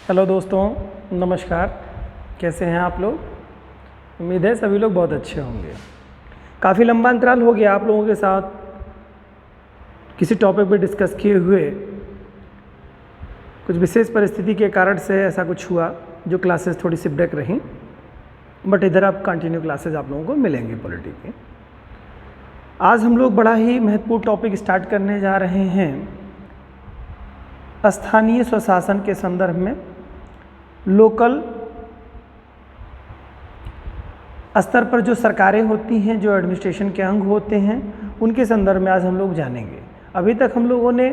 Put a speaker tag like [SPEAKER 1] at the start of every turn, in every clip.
[SPEAKER 1] Hello दोस्तों, नमस्कार। कैसे हैं आप लोग? उम्मीद है सभी लोग बहुत अच्छे होंगे। काफ़ी लंबा अंतराल हो गया आप लोगों के साथ किसी टॉपिक पे डिस्कस किए हुए। कुछ विशेष परिस्थिति के कारण से ऐसा कुछ हुआ जो क्लासेस थोड़ी सी ब्रेक रहीं, बट इधर अब कंटिन्यू क्लासेस आप लोगों को मिलेंगी पॉलिटी की। आज हम लोग बड़ा ही महत्वपूर्ण टॉपिक स्टार्ट करने जा रहे हैं स्थानीय स्वशासन के संदर्भ में। लोकल स्तर पर जो सरकारें होती हैं, जो एडमिनिस्ट्रेशन के अंग होते हैं, उनके संदर्भ में आज हम लोग जानेंगे। अभी तक हम लोगों ने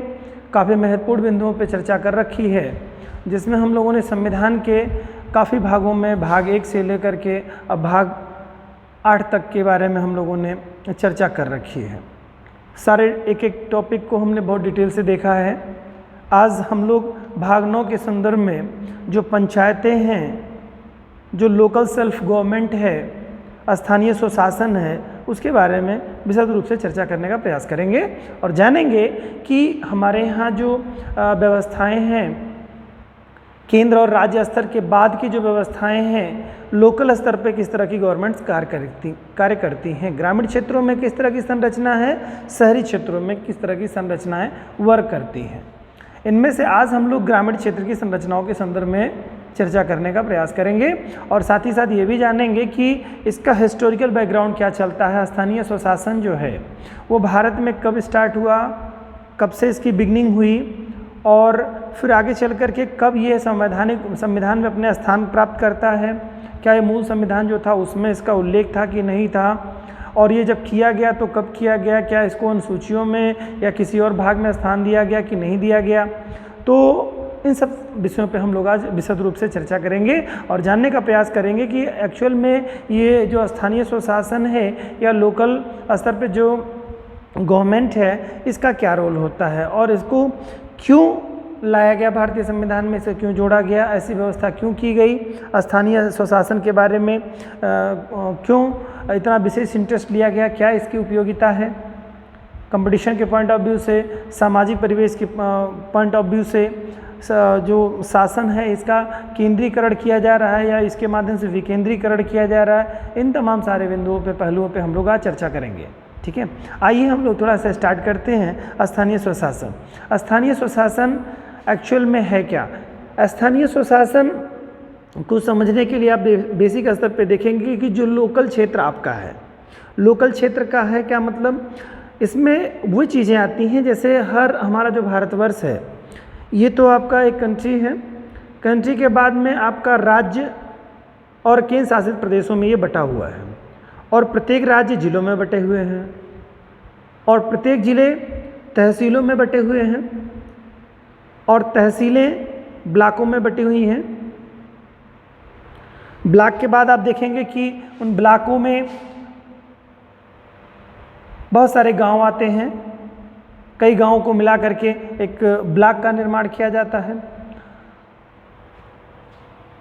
[SPEAKER 1] काफ़ी महत्वपूर्ण बिंदुओं पर चर्चा कर रखी है, जिसमें हम लोगों ने संविधान के काफ़ी भागों में भाग 1 से लेकर के अब भाग 8 तक के बारे में हम लोगों ने चर्चा कर रखी है। सारे एक एक टॉपिक को हमने बहुत डिटेल से देखा है। आज हम लोग भाग 9 के संदर्भ में जो पंचायतें हैं, जो लोकल सेल्फ गवर्नमेंट है, स्थानीय स्वशासन है, उसके बारे में विशद रूप से चर्चा करने का प्रयास करेंगे और जानेंगे कि हमारे यहाँ जो व्यवस्थाएं हैं, केंद्र और राज्य स्तर के बाद की जो व्यवस्थाएं हैं, लोकल स्तर पे किस तरह की गवर्नमेंट्स कार्य करती हैं, ग्रामीण क्षेत्रों में किस तरह की संरचना है, शहरी क्षेत्रों में किस तरह की संरचनाएं वर्क करती हैं। इनमें से आज हम लोग ग्रामीण क्षेत्र की संरचनाओं के संदर्भ में चर्चा करने का प्रयास करेंगे और साथ ही साथ ये भी जानेंगे कि इसका हिस्टोरिकल बैकग्राउंड क्या चलता है। स्थानीय स्वशासन जो है वो भारत में कब स्टार्ट हुआ, कब से इसकी बिगनिंग हुई और फिर आगे चल कर के कब ये संविधान में अपने स्थान प्राप्त करता है। क्या ये मूल संविधान जो था उसमें इसका उल्लेख था कि नहीं था, और ये जब किया गया तो कब किया गया, क्या इसको अनुसूचियों में या किसी और भाग में स्थान दिया गया कि नहीं दिया गया। तो इन सब विषयों पे हम लोग आज विशद रूप से चर्चा करेंगे और जानने का प्रयास करेंगे कि एक्चुअल में ये जो स्थानीय स्वशासन है या लोकल स्तर पे जो गवर्नमेंट है, इसका क्या रोल होता है और इसको क्यों लाया गया भारतीय संविधान में, इसे क्यों जोड़ा गया, ऐसी व्यवस्था क्यों की गई, स्थानीय स्वशासन के बारे में क्यों इतना विशेष इंटरेस्ट लिया गया, क्या इसकी उपयोगिता है कंपटीशन के पॉइंट ऑफ व्यू से, सामाजिक परिवेश के पॉइंट ऑफ व्यू से, जो शासन है इसका केंद्रीकरण किया जा रहा है या इसके माध्यम से विकेंद्रीकरण किया जा रहा है। इन तमाम सारे बिंदुओं पे, पहलुओं पे हम लोग आज चर्चा करेंगे। ठीक है, आइए हम लोग थोड़ा सा स्टार्ट करते हैं। स्थानीय स्वशासन, स्थानीय स्वशासन एक्चुअल में है क्या? स्थानीय स्वशासन को समझने के लिए आप बेसिक स्तर पे देखेंगे कि जो लोकल क्षेत्र आपका है, लोकल क्षेत्र का है क्या मतलब, इसमें वो चीज़ें आती हैं जैसे हर हमारा जो भारतवर्ष है, ये तो आपका एक कंट्री है। कंट्री के बाद में आपका राज्य और केंद्र शासित प्रदेशों में ये बटा हुआ है और प्रत्येक राज्य जिलों में बटे हुए हैं और प्रत्येक जिले तहसीलों में बटे हुए हैं और तहसीलें ब्लॉकों में बटी हुई हैं। ब्लॉक के बाद आप देखेंगे कि उन ब्लॉकों में बहुत सारे गांव आते हैं। कई गांवों को मिला करके एक ब्लॉक का निर्माण किया जाता है।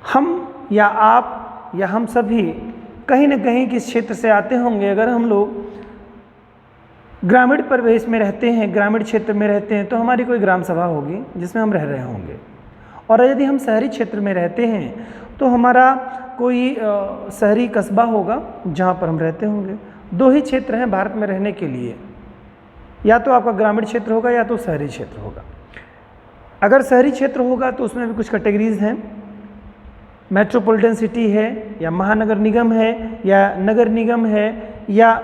[SPEAKER 1] हम या आप या हम सभी कहीं न कहीं किस क्षेत्र से आते होंगे। अगर हम लोग ग्रामीण परिवेश में रहते हैं, ग्रामीण क्षेत्र में रहते हैं, तो हमारी कोई ग्राम सभा होगी जिसमें हम रह रहे होंगे, और यदि हम शहरी क्षेत्र में रहते हैं तो हमारा कोई शहरी कस्बा होगा जहाँ पर हम रहते होंगे। 2 ही क्षेत्र हैं भारत में रहने के लिए, या तो आपका ग्रामीण क्षेत्र होगा या तो शहरी क्षेत्र होगा। अगर शहरी क्षेत्र होगा तो उसमें भी कुछ कैटेगरीज हैं। मेट्रोपॉलिटन सिटी है या महानगर निगम है या नगर निगम है या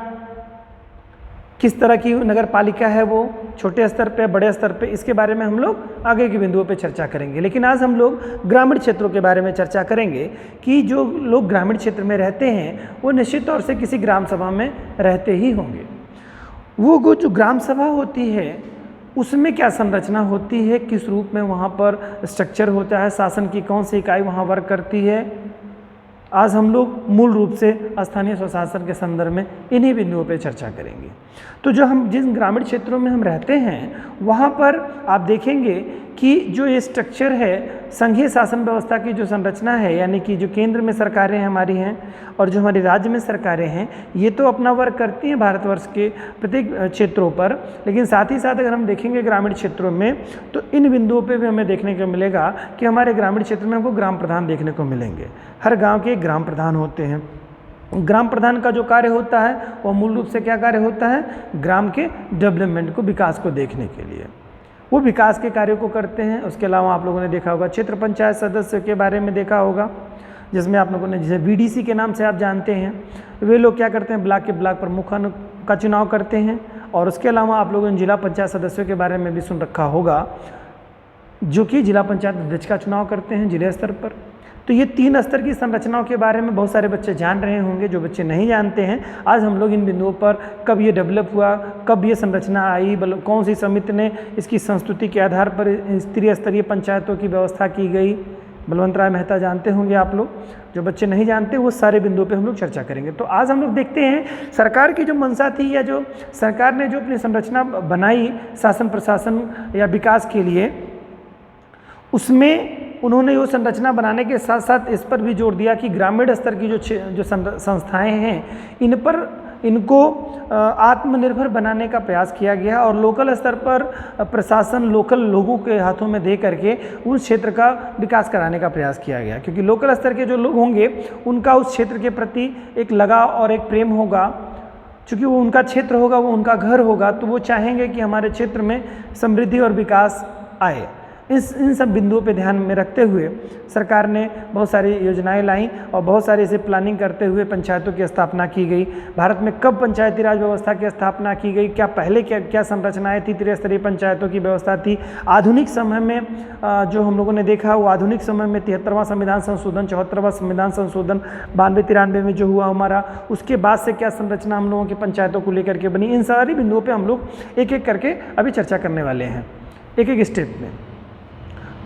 [SPEAKER 1] किस तरह की नगर पालिका है, वो छोटे स्तर पे, बड़े स्तर पे, इसके बारे में हम लोग आगे के बिंदुओं पे चर्चा करेंगे। लेकिन आज हम लोग ग्रामीण क्षेत्रों के बारे में चर्चा करेंगे कि जो लोग ग्रामीण क्षेत्र में रहते हैं वो निश्चित तौर से किसी ग्राम सभा में रहते ही होंगे। वो जो ग्राम सभा होती है उसमें क्या संरचना होती है, किस रूप में वहाँ पर स्ट्रक्चर होता है, शासन की कौन सी इकाई वहाँ वर्क करती है, आज हम लोग मूल रूप से स्थानीय स्वशासन के संदर्भ में इन्हीं बिंदुओं पर चर्चा करेंगे। तो जो हम जिन ग्रामीण क्षेत्रों में हम रहते हैं वहाँ पर आप देखेंगे कि जो ये स्ट्रक्चर है संघीय शासन व्यवस्था की जो संरचना है, यानी कि जो केंद्र में सरकारें हमारी हैं और जो हमारे राज्य में सरकारें हैं, ये तो अपना वर्क करती हैं भारतवर्ष के प्रत्येक क्षेत्रों पर, लेकिन साथ ही साथ अगर हम देखेंगे ग्रामीण क्षेत्रों में, तो इन बिंदुओं पे भी हमें देखने को मिलेगा कि हमारे ग्रामीण क्षेत्र में हमको ग्राम प्रधान देखने को मिलेंगे। हर गाँव के ग्राम प्रधान होते हैं। ग्राम प्रधान का जो कार्य होता है वो मूल रूप से क्या कार्य होता है, ग्राम के डेवलपमेंट को, विकास को देखने के लिए वो विकास के कार्यों को करते हैं। उसके अलावा आप लोगों ने देखा होगा क्षेत्र पंचायत सदस्य के बारे में देखा होगा, जिसमें आप लोगों ने जैसे बीडीसी के नाम से आप जानते हैं, वे लोग क्या करते हैं, ब्लॉक के ब्लॉक प्रमुखों का चुनाव करते हैं। और उसके अलावा आप लोगों ने जिला पंचायत सदस्यों के बारे में भी सुन रखा होगा, जो कि जिला पंचायत अध्यक्ष का चुनाव करते हैं जिले स्तर पर। तो ये 3 स्तर की संरचनाओं के बारे में बहुत सारे बच्चे जान रहे होंगे। जो बच्चे नहीं जानते हैं, आज हम लोग इन बिंदुओं पर, कब ये डेवलप हुआ, कब ये संरचना आई, कौन सी समिति ने इसकी संस्तुति के आधार पर त्रिस्तरीय पंचायतों की व्यवस्था की गई, बलवंत राय मेहता जानते होंगे आप लोग। जो बच्चे नहीं जानते वो सारे बिंदुओं पे हम लोग चर्चा करेंगे। तो आज हम लोग देखते हैं सरकार की जो मंशा थी, या जो सरकार ने जो अपनी संरचना बनाई शासन प्रशासन या विकास के लिए, उसमें उन्होंने वो संरचना बनाने के साथ साथ इस पर भी जोर दिया कि ग्रामीण स्तर की जो संस्थाएं हैं, इन पर इनको आत्मनिर्भर बनाने का प्रयास किया गया और लोकल स्तर पर प्रशासन लोकल लोगों के हाथों में दे करके उस क्षेत्र का विकास कराने का प्रयास किया गया। क्योंकि लोकल स्तर के जो लोग होंगे उनका उस क्षेत्र के प्रति एक लगाव और एक प्रेम होगा, चूँकि वो उनका क्षेत्र होगा, वो उनका घर होगा, तो वो चाहेंगे कि हमारे क्षेत्र में समृद्धि और विकास आए। इन सब बिंदुओं पे ध्यान में रखते हुए सरकार ने बहुत सारी योजनाएं लाई और बहुत सारी इसे प्लानिंग करते हुए पंचायतों की स्थापना की गई। भारत में कब पंचायती राज व्यवस्था की स्थापना की गई, क्या पहले क्या संरचनाएं थी, त्रिस्तरीय पंचायतों की व्यवस्था थी। आधुनिक समय में जो हम लोगों ने देखा, वो आधुनिक समय में 73वां संविधान संशोधन, 74वां संविधान संशोधन 92-93 में जो हुआ हमारा, उसके बाद से क्या संरचना हम लोगों की पंचायतों को लेकर के बनी। इन सारी बिंदुओं पर हम लोग एक एक करके अभी चर्चा करने वाले हैं, एक एक स्टेप में।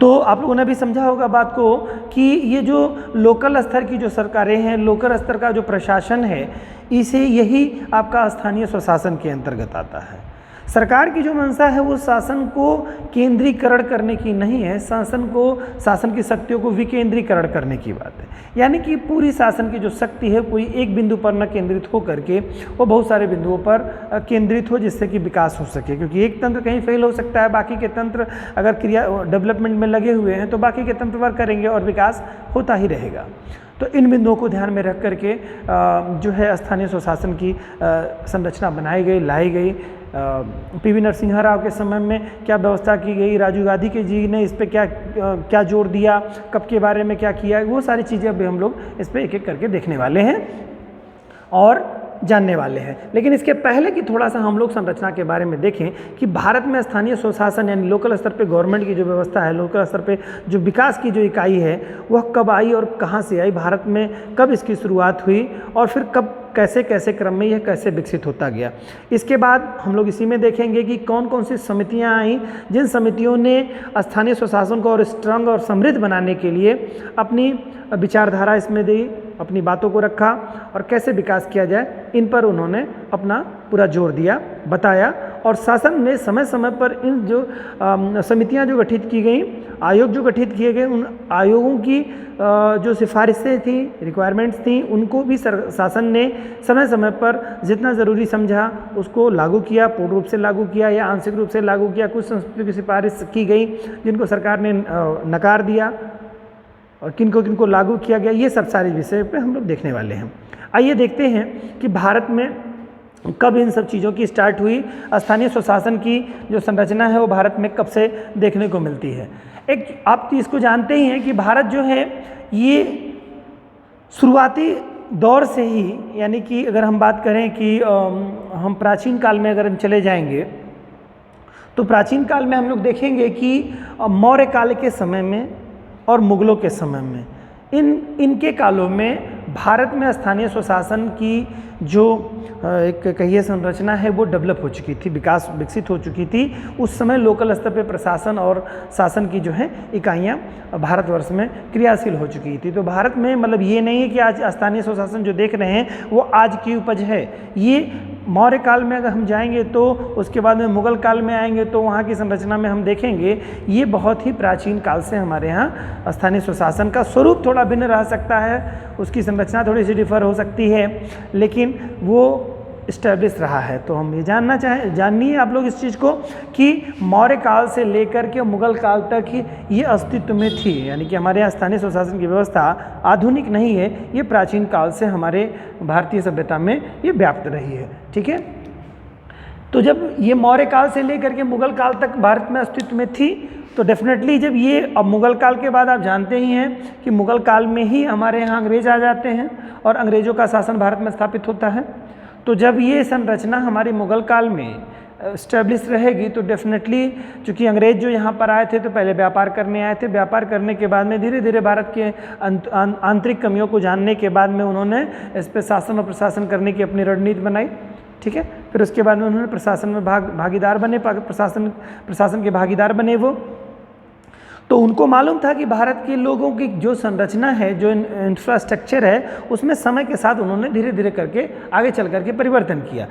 [SPEAKER 1] तो आप लोगों ने भी समझा होगा बात को कि ये जो लोकल स्तर की जो सरकारें हैं, लोकल स्तर का जो प्रशासन है, इसे यही आपका स्थानीय स्वशासन के अंतर्गत आता है। सरकार की जो मंशा है वो शासन को केंद्रीकरण करने की नहीं है, शासन की शक्तियों को विकेंद्रीकरण करने की बात है। यानी कि पूरी शासन की जो शक्ति है कोई एक बिंदु पर न केंद्रित हो करके वो बहुत सारे बिंदुओं पर केंद्रित हो, जिससे कि विकास हो सके। क्योंकि एक तंत्र कहीं फेल हो सकता है, बाकी के तंत्र अगर डेवलपमेंट में लगे हुए हैं तो बाकी के तंत्र वर्क करेंगे और विकास होता ही रहेगा। तो इन बिंदुओं को ध्यान में रख करके जो है स्थानीय स्वशासन की संरचना बनाई गई, लाई गई। पीवी नरसिम्हा राव के समय में क्या व्यवस्था की गई, राजीव गांधी के जी ने इस पे क्या जोर दिया, कब के बारे में क्या किया, वो सारी चीज़ें अभी हम लोग इस पे एक एक करके देखने वाले हैं और जानने वाले हैं। लेकिन इसके पहले कि थोड़ा सा हम लोग संरचना के बारे में देखें कि भारत में स्थानीय स्वशासन यानी लोकल स्तर पे गवर्नमेंट की जो व्यवस्था है, लोकल स्तर पे जो विकास की जो इकाई है, वह कब आई और कहाँ से आई, भारत में कब इसकी शुरुआत हुई और फिर कब कैसे कैसे क्रम में यह कैसे विकसित होता गया। इसके बाद हम लोग इसी में देखेंगे कि कौन कौन सी समितियां आई, जिन समितियों ने स्थानीय स्वशासन को और स्ट्रांग और समृद्ध बनाने के लिए अपनी विचारधारा इसमें दी, अपनी बातों को रखा और कैसे विकास किया जाए, इन पर उन्होंने अपना पूरा जोर दिया, बताया। और शासन ने समय समय पर इन जो समितियां जो गठित की गई, आयोग जो गठित किए गए, उन आयोगों की जो सिफारिशें थी, रिक्वायरमेंट्स थी, उनको भी शासन ने समय समय पर जितना ज़रूरी समझा उसको लागू किया, पूर्ण रूप से लागू किया या आंशिक रूप से लागू किया। कुछ संस्कृतियों की सिफारिश की गई जिनको सरकार ने नकार दिया और किनको लागू किया गया, ये सब सारे विषय पे हम लोग देखने वाले हैं। आइए देखते हैं कि भारत में कब इन सब चीज़ों की स्टार्ट हुई, स्थानीय स्वशासन की जो संरचना है वो भारत में कब से देखने को मिलती है। एक आप तो इसको जानते ही हैं कि भारत जो है ये शुरुआती दौर से ही, यानी कि अगर हम बात करें कि हम प्राचीन काल में अगर हम चले जाएंगे तो प्राचीन काल में हम लोग देखेंगे कि मौर्य काल के समय में और मुगलों के समय में इनके कालों में भारत में स्थानीय स्वशासन की जो एक कहिए संरचना है वो डेवलप हो चुकी थी, विकसित हो चुकी थी। उस समय लोकल स्तर पे प्रशासन और शासन की जो है इकाइयाँ भारतवर्ष में क्रियाशील हो चुकी थी। तो भारत में मतलब ये नहीं है कि आज स्थानीय स्वशासन जो देख रहे हैं वो आज की उपज है, ये मौर्य काल में अगर हम जाएंगे तो उसके बाद में मुगल काल में आएंगे तो वहाँ की संरचना में हम देखेंगे ये बहुत ही प्राचीन काल से हमारे यहाँ स्थानीय स्वशासन का स्वरूप थोड़ा भिन्न रह सकता है, उसकी संरचना थोड़ी सी डिफर हो सकती है, लेकिन वो इस्टेब्लिश रहा है। तो हम ये जानिए आप लोग इस चीज़ को कि मौर्य काल से लेकर के मुगल काल तक ही ये अस्तित्व में थी, यानी कि हमारे यहाँ स्थानीय स्वशासन की व्यवस्था आधुनिक नहीं है, ये प्राचीन काल से हमारे भारतीय सभ्यता में ये व्याप्त रही है। ठीक है, तो जब ये मौर्य काल से लेकर के मुगल काल तक भारत में अस्तित्व में थी तो डेफिनेटली जब ये अब मुगल काल के बाद आप जानते ही हैं कि मुगल काल में ही हमारे यहाँ अंग्रेज आ जाते हैं और अंग्रेज़ों का शासन भारत में स्थापित होता है। तो जब ये संरचना हमारी मुगल काल में स्टैब्लिश रहेगी तो डेफिनेटली चूँकि अंग्रेज जो यहाँ पर आए थे तो पहले व्यापार करने आए थे, व्यापार करने के बाद में धीरे धीरे भारत के आंतरिक कमियों को जानने के बाद में उन्होंने इस पर शासन और प्रशासन करने की अपनी रणनीति बनाई। ठीक है, फिर उसके बाद में उन्होंने प्रशासन में भागीदार बने, प्रशासन के भागीदार बने वो। तो उनको मालूम था कि भारत के लोगों की जो संरचना है, जो इंफ्रास्ट्रक्चर है, उसमें समय के साथ उन्होंने धीरे धीरे करके आगे चल करके परिवर्तन किया।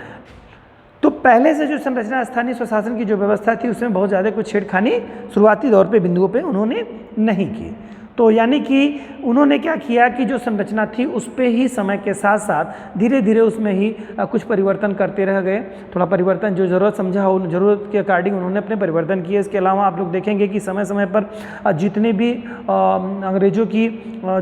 [SPEAKER 1] तो पहले से जो संरचना स्थानीय स्वशासन की जो व्यवस्था थी उसमें बहुत ज़्यादा कुछ छेड़खानी शुरुआती दौर पे बिंदुओं पे उन्होंने नहीं की। तो यानी कि उन्होंने क्या किया कि जो संरचना थी उस पे ही समय के साथ साथ धीरे धीरे उसमें ही कुछ परिवर्तन करते रह गए। थोड़ा परिवर्तन जो ज़रूरत समझा हो, ज़रूरत के अकॉर्डिंग उन्होंने अपने परिवर्तन किए। इसके अलावा आप लोग देखेंगे कि समय समय पर जितने भी अंग्रेज़ों की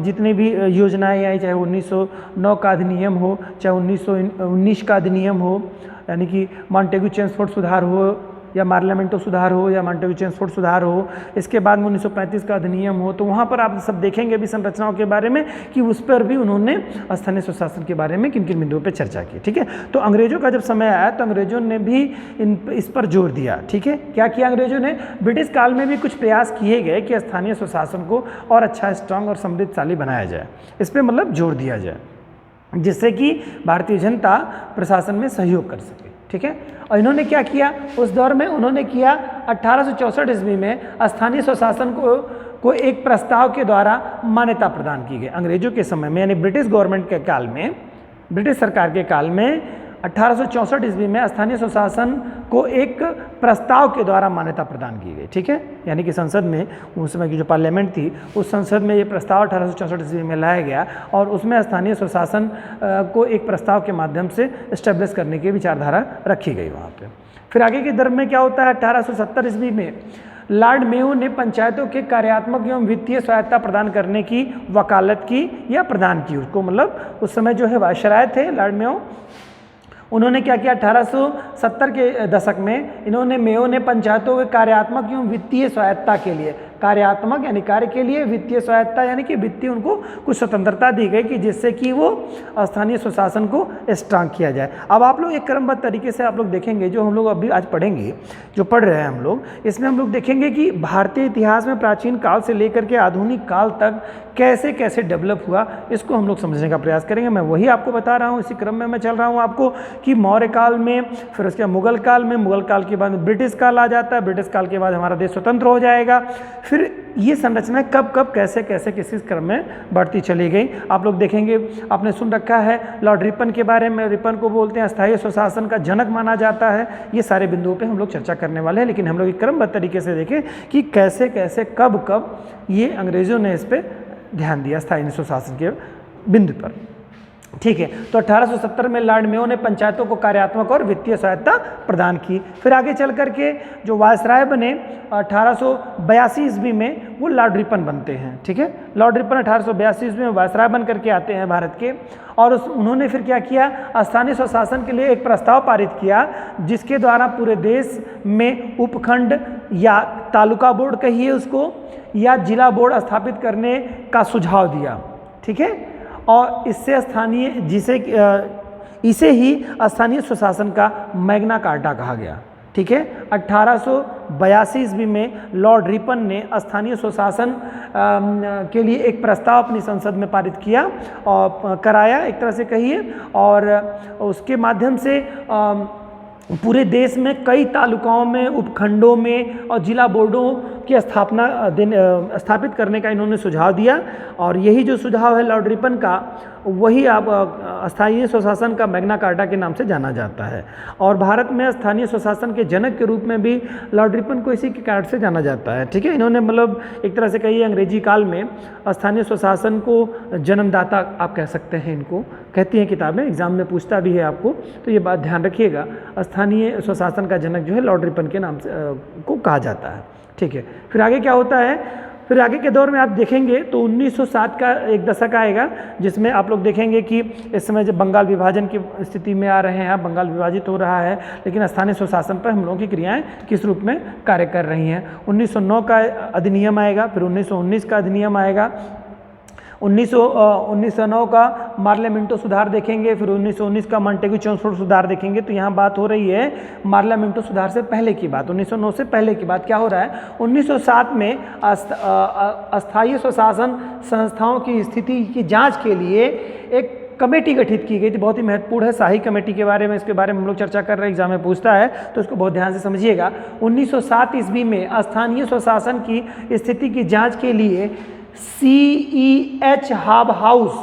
[SPEAKER 1] जितनी भी योजनाएँ आई, चाहे 1909 का अधिनियम हो, चाहे 1919 का अधिनियम हो, यानी कि मॉन्टेग्यू चेम्सफोर्ड सुधार हो या मार्लियामेंटो सुधार हो या मॉन्टेग्यू चेम्सफोर्ड सुधार हो, इसके बाद में 1935 का अधिनियम हो, तो वहाँ पर आप सब देखेंगे भी संरचनाओं के बारे में कि उस पर भी उन्होंने स्थानीय स्वशासन के बारे में किन किन बिंदुओं पर चर्चा की। ठीक है, तो अंग्रेजों का जब समय आया तो अंग्रेजों ने भी इस पर जोर दिया। ठीक है, क्या किया अंग्रेजों ने? ब्रिटिश काल में भी कुछ प्रयास किए गए कि स्थानीय स्वशासन को और अच्छा, स्ट्रांग और समृद्धशाली बनाया जाए, इस पर मतलब जोर दिया जाए, जिससे कि भारतीय जनता प्रशासन में सहयोग कर सके। ठीक है, और इन्होंने क्या किया उस दौर में? उन्होंने किया 1864 ईस्वी में स्थानीय स्वशासन को एक प्रस्ताव के द्वारा मान्यता प्रदान की गई। अंग्रेजों के समय में, यानी ब्रिटिश गवर्नमेंट के काल में, ब्रिटिश सरकार के काल में 1864 ईस्वी में स्थानीय स्वशासन को एक प्रस्ताव के द्वारा मान्यता प्रदान की गई। ठीक है, यानी कि संसद में, उस समय की जो पार्लियामेंट थी उस संसद में ये प्रस्ताव 1864 ईस्वी में लाया गया और उसमें स्थानीय स्वशासन को एक प्रस्ताव के माध्यम से इस्टेब्लिश करने की विचारधारा रखी गई वहाँ पे। फिर आगे के दर में क्या होता है? 1870 ईस्वी में लॉर्ड मेयो ने पंचायतों के कार्यात्मक एवं वित्तीय सहायता प्रदान करने की वकालत की या प्रदान की उसको, मतलब उस समय जो है वायसराय थे लॉर्ड मेयो, उन्होंने क्या किया? 1870 के दशक में इन्होंने मेयो ने पंचायतों के कार्यात्मक एवं वित्तीय सहायता के लिए, कार्यात्मक यानी कार्य के लिए, वित्तीय सहायता यानी कि वित्तीय उनको कुछ स्वतंत्रता दी गई कि जिससे कि वो स्थानीय स्वशासन को स्ट्रांग किया जाए। अब आप लोग एक क्रमबद्ध तरीके से आप लोग देखेंगे, जो हम लोग अभी आज पढ़ेंगे, जो पढ़ रहे हैं हम लोग, इसमें हम लोग देखेंगे कि भारतीय इतिहास में प्राचीन काल से लेकर के आधुनिक काल तक कैसे कैसे डेवलप हुआ, इसको हम लोग समझने का प्रयास करेंगे। मैं वही आपको बता रहा हूँ, इसी क्रम में मैं चल रहा हूँ आपको कि मौर्य काल में, फिर उसके बाद मुगल काल में, मुगल काल के बाद ब्रिटिश काल आ जाता है, ब्रिटिश काल के बाद हमारा देश स्वतंत्र हो जाएगा। फिर ये संरचना कब कब कैसे कैसे किस क्रम में बढ़ती चली गई आप लोग देखेंगे। आपने सुन रखा है लॉर्ड रिपन के बारे में, रिपन को बोलते हैं स्थायी स्वशासन का जनक माना जाता है। ये सारे बिंदुओं पे हम लोग चर्चा करने वाले हैं, लेकिन हम लोग एक क्रमबद्ध तरीके से देखें कि कैसे कैसे कब कब ये अंग्रेज़ों ने इस पर ध्यान दिया स्थायी स्वशासन के बिंदु पर। ठीक है, तो 1870 में लॉर्ड मेयो ने पंचायतों को कार्यात्मक और वित्तीय सहायता प्रदान की। फिर आगे चल करके जो वायसराय बने 1882 ईस्वी में, वो लॉर्ड रिपन बनते हैं। ठीक है, लॉर्ड रिपन 1882 ईस्वी में वायसराय बन करके आते हैं भारत के, और उन्होंने फिर क्या किया? स्थानीय स्वशासन के लिए एक प्रस्ताव पारित किया, जिसके द्वारा पूरे देश में उपखंड या तालुका बोर्ड कहिए उसको, या जिला बोर्ड स्थापित करने का सुझाव दिया। ठीक है, और इससे स्थानीय इसे ही स्थानीय स्वशासन का मैग्ना कार्टा कहा गया। ठीक है, 1882 ईस्वी में लॉर्ड रिपन ने स्थानीय स्वशासन के लिए एक प्रस्ताव अपनी संसद में पारित किया और कराया एक तरह से कहिए, और उसके माध्यम से पूरे देश में कई तालुकाओं में, उपखंडों में और जिला बोर्डों की स्थापित करने का इन्होंने सुझाव दिया, और यही जो सुझाव है लॉर्ड रिपन का, वही आप स्थानीय स्वशासन का मैग्ना कार्टा के नाम से जाना जाता है। और भारत में स्थानीय स्वशासन के जनक के रूप में भी लॉर्ड रिपन को इसी के कारण से जाना जाता है। ठीक है, इन्होंने मतलब एक तरह से कहिए अंग्रेजी काल में स्थानीय स्वशासन को जन्मदाता आप कह सकते हैं, इनको कहती हैं किताबें, एग्जाम में पूछता भी है आपको, तो ये बात ध्यान रखिएगा। स्थानीय स्वशासन का जनक जो है लॉर्ड रिपन के नाम से को कहा जाता है। ठीक है, फिर आगे क्या होता है, फिर आगे के दौर में आप देखेंगे तो 1907 का एक दशक आएगा, जिसमें आप लोग देखेंगे कि इस समय जब बंगाल विभाजन की स्थिति में आ रहे हैं, बंगाल विभाजित हो रहा है, लेकिन स्थानीय स्वशासन पर हम लोगों की क्रियाएं किस रूप में कार्य कर रही हैं। 1909 का अधिनियम आएगा, फिर 1919 का अधिनियम आएगा, 1909 का मार्लियामेंटो सुधार देखेंगे, फिर 1919 का मॉन्टेग्यू चेम्सफोर्ड सुधार देखेंगे। तो यहाँ बात हो रही है मार्लियामेंटो सुधार से पहले की बात, 1909 से पहले की बात। क्या हो रहा है, 1907 में अस्थायी स्वशासन संस्थाओं की स्थिति की जांच के लिए एक कमेटी गठित की गई थी, बहुत ही महत्वपूर्ण है। शाही कमेटी के बारे में, इसके बारे में हम लोग चर्चा कर रहे हैं, एग्जाम में पूछता है तो इसको बहुत ध्यान से समझिएगा। 1907 ईस्वी में स्थानीय स्वशासन की स्थिति की जांच के लिए CEH हाब हाउस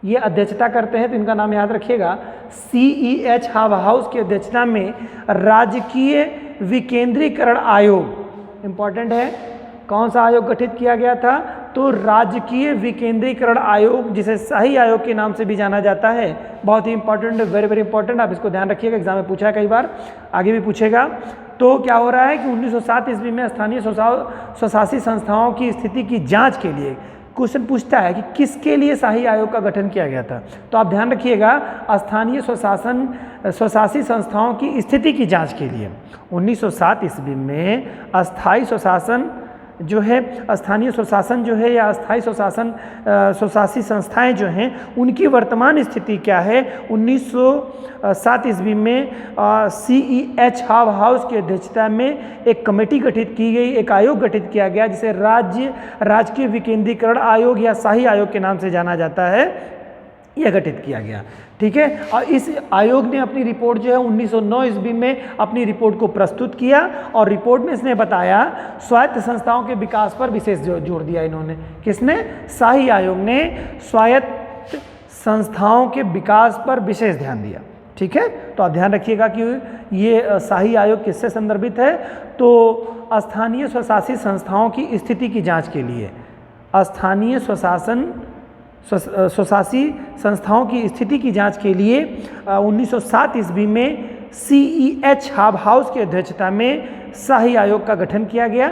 [SPEAKER 1] ये अध्यक्षता करते हैं, तो इनका नाम याद रखिएगा। CEH हाब हाउस की अध्यक्षता में राजकीय विकेंद्रीकरण आयोग, इंपॉर्टेंट है, कौन सा आयोग गठित किया गया था, तो राजकीय विकेंद्रीकरण आयोग, जिसे शाही आयोग के नाम से भी जाना जाता है। बहुत ही इंपॉर्टेंट, वेरी वेरी इंपॉर्टेंट, आप इसको ध्यान रखिएगा, एग्जाम में पूछा है कई बार, आगे भी पूछेगा। तो क्या हो रहा है कि 1907 ईस्वी में स्थानीय स्वशासी संस्थाओं की स्थिति की जांच के लिए क्वेश्चन पूछता है कि किसके लिए शाही आयोग का गठन किया गया था। तो आप ध्यान रखिएगा, स्थानीय स्वशासी संस्थाओं की स्थिति की जांच के लिए 1907 ईस्वी में अस्थायी स्वशासन जो है, स्थानीय स्वशासन जो है, या अस्थायी स्वशासी संस्थाएं जो हैं, उनकी वर्तमान स्थिति क्या है। 1907 ईस्वी में CEH हाब हाउस की अध्यक्षता में एक कमेटी गठित की गई, एक आयोग गठित किया गया, जिसे राजकीय विकेंद्रीकरण आयोग या शाही आयोग के नाम से जाना जाता है, यह गठित किया गया। ठीक है, और इस आयोग ने अपनी रिपोर्ट जो है 1909 ईस्वी में अपनी रिपोर्ट को प्रस्तुत किया, और रिपोर्ट में इसने बताया स्वायत्त संस्थाओं के विकास पर विशेष जोर दिया। इन्होंने, किसने, शाही आयोग ने स्वायत्त संस्थाओं के विकास पर विशेष ध्यान दिया। ठीक है, तो आप ध्यान रखिएगा कि ये शाही आयोग किससे संदर्भित है, तो स्थानीय स्वशासी संस्थाओं की स्थिति की जाँच के लिए, स्थानीय स्वशासी संस्थाओं की स्थिति की जांच के लिए 1907 ईस्वी में CEH हाब हाउस की अध्यक्षता में शाही आयोग का गठन किया गया।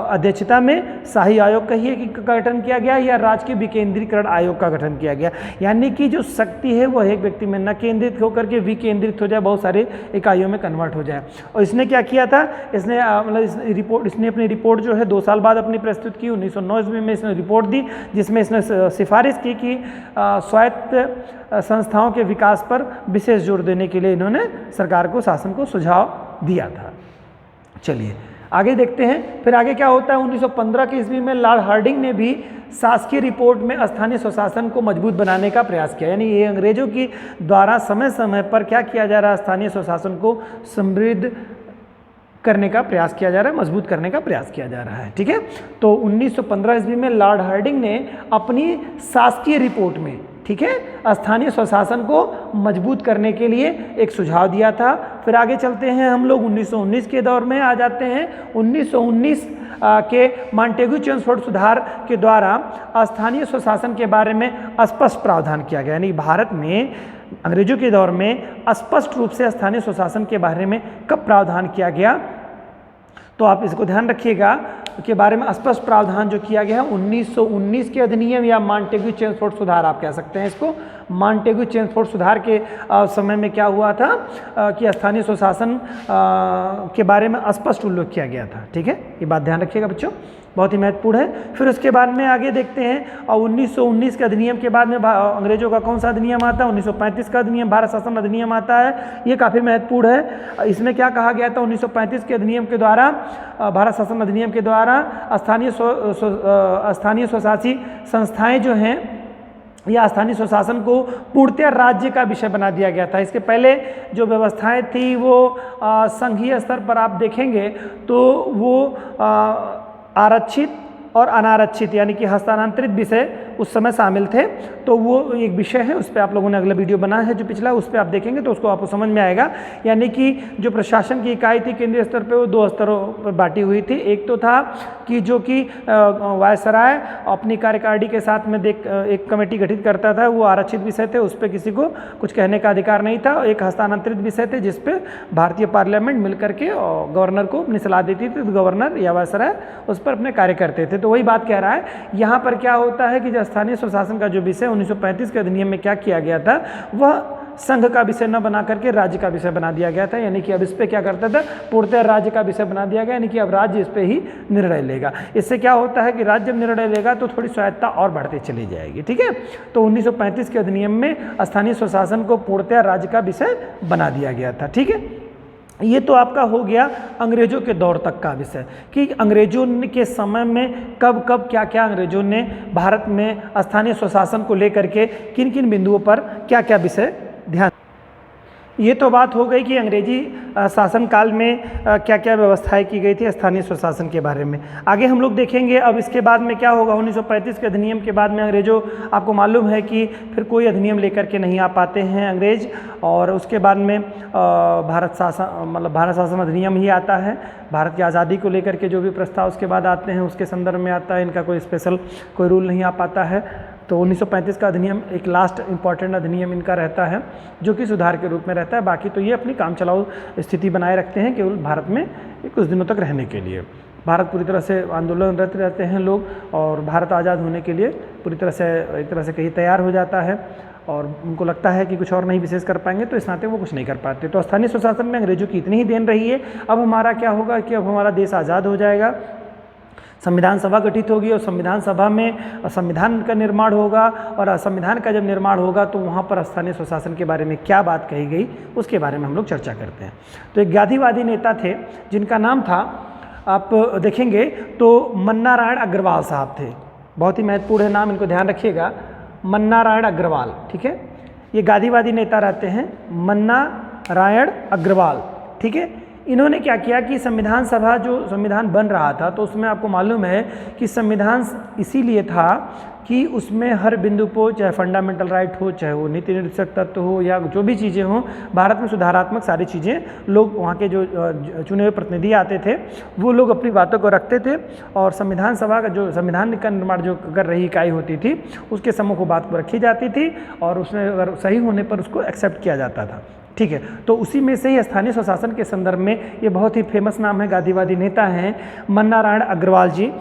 [SPEAKER 1] अध्यक्षता में शाही आयोग कहिए कि गठन किया गया, या राजकीय विकेंद्रीकरण आयोग का गठन किया गया, यानी कि जो शक्ति है वो एक व्यक्ति में न केंद्रित होकर के विकेंद्रित हो जाए, बहुत सारे इकाइयों में कन्वर्ट हो जाए। और इसने क्या किया था, इसने मतलब इसने अपनी रिपोर्ट जो है 2 साल बाद अपनी प्रस्तुत की। 1909 ईस्वी में इसने रिपोर्ट दी, जिसमें इसने सिफारिश की कि स्वायत्त संस्थाओं के विकास पर विशेष जोर देने के लिए इन्होंने सरकार को, शासन को सुझाव दिया था। चलिए आगे देखते हैं, फिर आगे क्या होता है। 1915 के ईस्वी में लॉर्ड हार्डिंग ने भी शासकीय रिपोर्ट में स्थानीय स्वशासन को मजबूत बनाने का प्रयास किया, यानी ये अंग्रेजों की द्वारा समय समय पर क्या किया जा रहा है, स्थानीय स्वशासन को समृद्ध करने का प्रयास किया जा रहा है, मजबूत करने का प्रयास किया जा रहा है। ठीक है, तो 1915 ईस्वी में लॉर्ड हार्डिंग ने अपनी शासकीय रिपोर्ट में, ठीक है, स्थानीय स्वशासन को मजबूत करने के लिए एक सुझाव दिया था। फिर आगे चलते हैं हम लोग 1919 के दौर में आ जाते हैं। 1919 के मॉन्टेग्यू चेम्सफोर्ड सुधार के द्वारा स्थानीय स्वशासन के बारे में स्पष्ट प्रावधान किया गया, यानी भारत में अंग्रेजों के दौर में स्पष्ट रूप से स्थानीय स्वशासन के बारे में कब प्रावधान किया गया, तो आप इसको ध्यान रखिएगा के बारे में स्पष्ट प्रावधान जो किया गया है 1919 के अधिनियम या मॉन्टेग्यू चेम्सफोर्ड सुधार आप कह सकते हैं इसको। मॉन्टेग्यू चेम्सफोर्ड सुधार के समय में क्या हुआ था कि स्थानीय स्वशासन के बारे में स्पष्ट उल्लेख किया गया था। ठीक है, ये बात ध्यान रखिएगा बच्चों, बहुत ही महत्वपूर्ण है। फिर उसके बाद में आगे देखते हैं, और 1919 के अधिनियम के बाद में अंग्रेजों का कौन सा अधिनियम आता है, 1935 का अधिनियम, भारत शासन अधिनियम आता है। ये काफ़ी महत्वपूर्ण है। इसमें क्या कहा गया था, 1935 के अधिनियम के द्वारा, भारत शासन अधिनियम के द्वारा स्थानीय स्वशासी संस्थाएं जो हैं या स्थानीय स्वशासन को पूर्णतः राज्य का विषय बना दिया गया था। इसके पहले जो व्यवस्थाएं थी वो संघीय स्तर पर आप देखेंगे तो वो आरक्षित और अनारक्षित यानी कि हस्तांतरित विषय उस समय शामिल थे। तो वो एक विषय है, उस पर आप लोगों ने अगला वीडियो बनाया है जो पिछला, उस पर आप देखेंगे तो उसको आपको समझ में आएगा। यानी कि जो प्रशासन की इकाई थी केंद्रीय स्तर पे वो 2 स्तरों पर बांटी हुई थी। एक तो था कि जो कि वायसराय अपनी कार्यकारिणी के साथ में एक कमेटी गठित करता था, वो आरक्षित विषय थे, उस पर किसी को कुछ कहने का अधिकार नहीं था। एक हस्तांतरित विषय थे जिस पे भारतीय पार्लियामेंट मिल करके गवर्नर को अपनी सलाह देती थी, तो गवर्नर या वायसराय उस पर अपने कार्य करते थे। तो वही बात कह रहा है यहाँ पर क्या होता है कि जो स्थानीय स्वशासन का जो विषय 1935 के अधिनियम में क्या किया गया था, वह संघ का विषय न बना करके राज्य का विषय बना दिया गया था। यानी कि अब इस पे क्या करता था, पूर्णतः राज्य का विषय बना दिया गया, यानी कि अब राज्य इस पे ही निर्णय लेगा। इससे क्या होता है कि राज्य जब निर्णय लेगा तो थोड़ी स्वायत्ता और बढ़ती चली जाएगी। ठीक है, तो 1935 के अधिनियम में स्थानीय स्वशासन को पूर्णतः राज्य का विषय बना दिया गया था। ठीक है, ये तो आपका हो गया अंग्रेजों के दौर तक का विषय कि अंग्रेजों के समय में कब कब क्या क्या अंग्रेजों ने भारत में स्थानीय स्वशासन को लेकर के किन किन बिंदुओं पर क्या क्या विषय ध्यान। ये तो बात हो गई कि अंग्रेजी शासनकाल में क्या क्या व्यवस्थाएं की गई थी स्थानीय स्वशासन के बारे में। आगे हम लोग देखेंगे अब इसके बाद में क्या होगा। 1935 के अधिनियम के बाद में अंग्रेजों, आपको मालूम है कि फिर कोई अधिनियम लेकर के नहीं आ पाते हैं अंग्रेज, और उसके बाद में भारत शासन अधिनियम ही आता है। भारत की आज़ादी को लेकर के जो भी प्रस्ताव उसके बाद आते हैं उसके संदर्भ में आता है, इनका कोई स्पेशल कोई रूल नहीं आ पाता है। तो 1935 का अधिनियम एक लास्ट इंपॉर्टेंट अधिनियम इनका रहता है जो कि सुधार के रूप में रहता है। बाकी तो ये अपनी काम चलाऊ स्थिति बनाए रखते हैं केवल भारत में कुछ दिनों तक रहने के लिए। भारत पूरी तरह से आंदोलनरत रहते हैं लोग, और भारत आज़ाद होने के लिए पूरी तरह से एक तरह से कहीं तैयार हो जाता है, और उनको लगता है कि कुछ और नहीं विशेष कर पाएंगे, तो इस नाते वो कुछ नहीं कर पाते। तो स्थानीय स्वशासन में अंग्रेजों की इतनी ही देन रही है। अब हमारा क्या होगा कि अब हमारा देश आज़ाद हो जाएगा, संविधान सभा गठित होगी, और संविधान सभा में संविधान का निर्माण होगा, और संविधान का जब निर्माण होगा तो वहाँ पर स्थानीय स्वशासन के बारे में क्या बात कही गई उसके बारे में हम लोग चर्चा करते हैं। तो एक गांधीवादी नेता थे जिनका नाम था, आप देखेंगे तो मन्ना नारायण अग्रवाल साहब थे। बहुत ही महत्वपूर्ण है नाम, इनको ध्यान रखिएगा, मन्ना नारायण अग्रवाल। ठीक है, ये गांधीवादी नेता रहते हैं, मन्ना नारायण अग्रवाल। ठीक है, इन्होंने क्या किया कि संविधान सभा जो संविधान बन रहा था तो उसमें आपको मालूम है कि संविधान इसीलिए था कि उसमें हर बिंदु पर, चाहे फंडामेंटल राइट हो, चाहे वो नीति निर्देशक तत्व हो, या जो भी चीज़ें हों, भारत में सुधारात्मक सारी चीज़ें लोग, वहाँ के जो चुने हुए प्रतिनिधि आते थे वो लोग अपनी बातों को रखते थे, और संविधान सभा का जो संविधान का निर्माण जो कर रही इकाई होती थी उसके सम्मुख बात को रखी जाती थी, और उसमें अगर सही होने पर उसको एक्सेप्ट किया जाता था। ठीक है, तो उसी में से ही स्थानीय स्वशासन के संदर्भ में ये बहुत ही फेमस नाम है, गांधीवादी नेता हैं मन्ना नारायण अग्रवाल जी।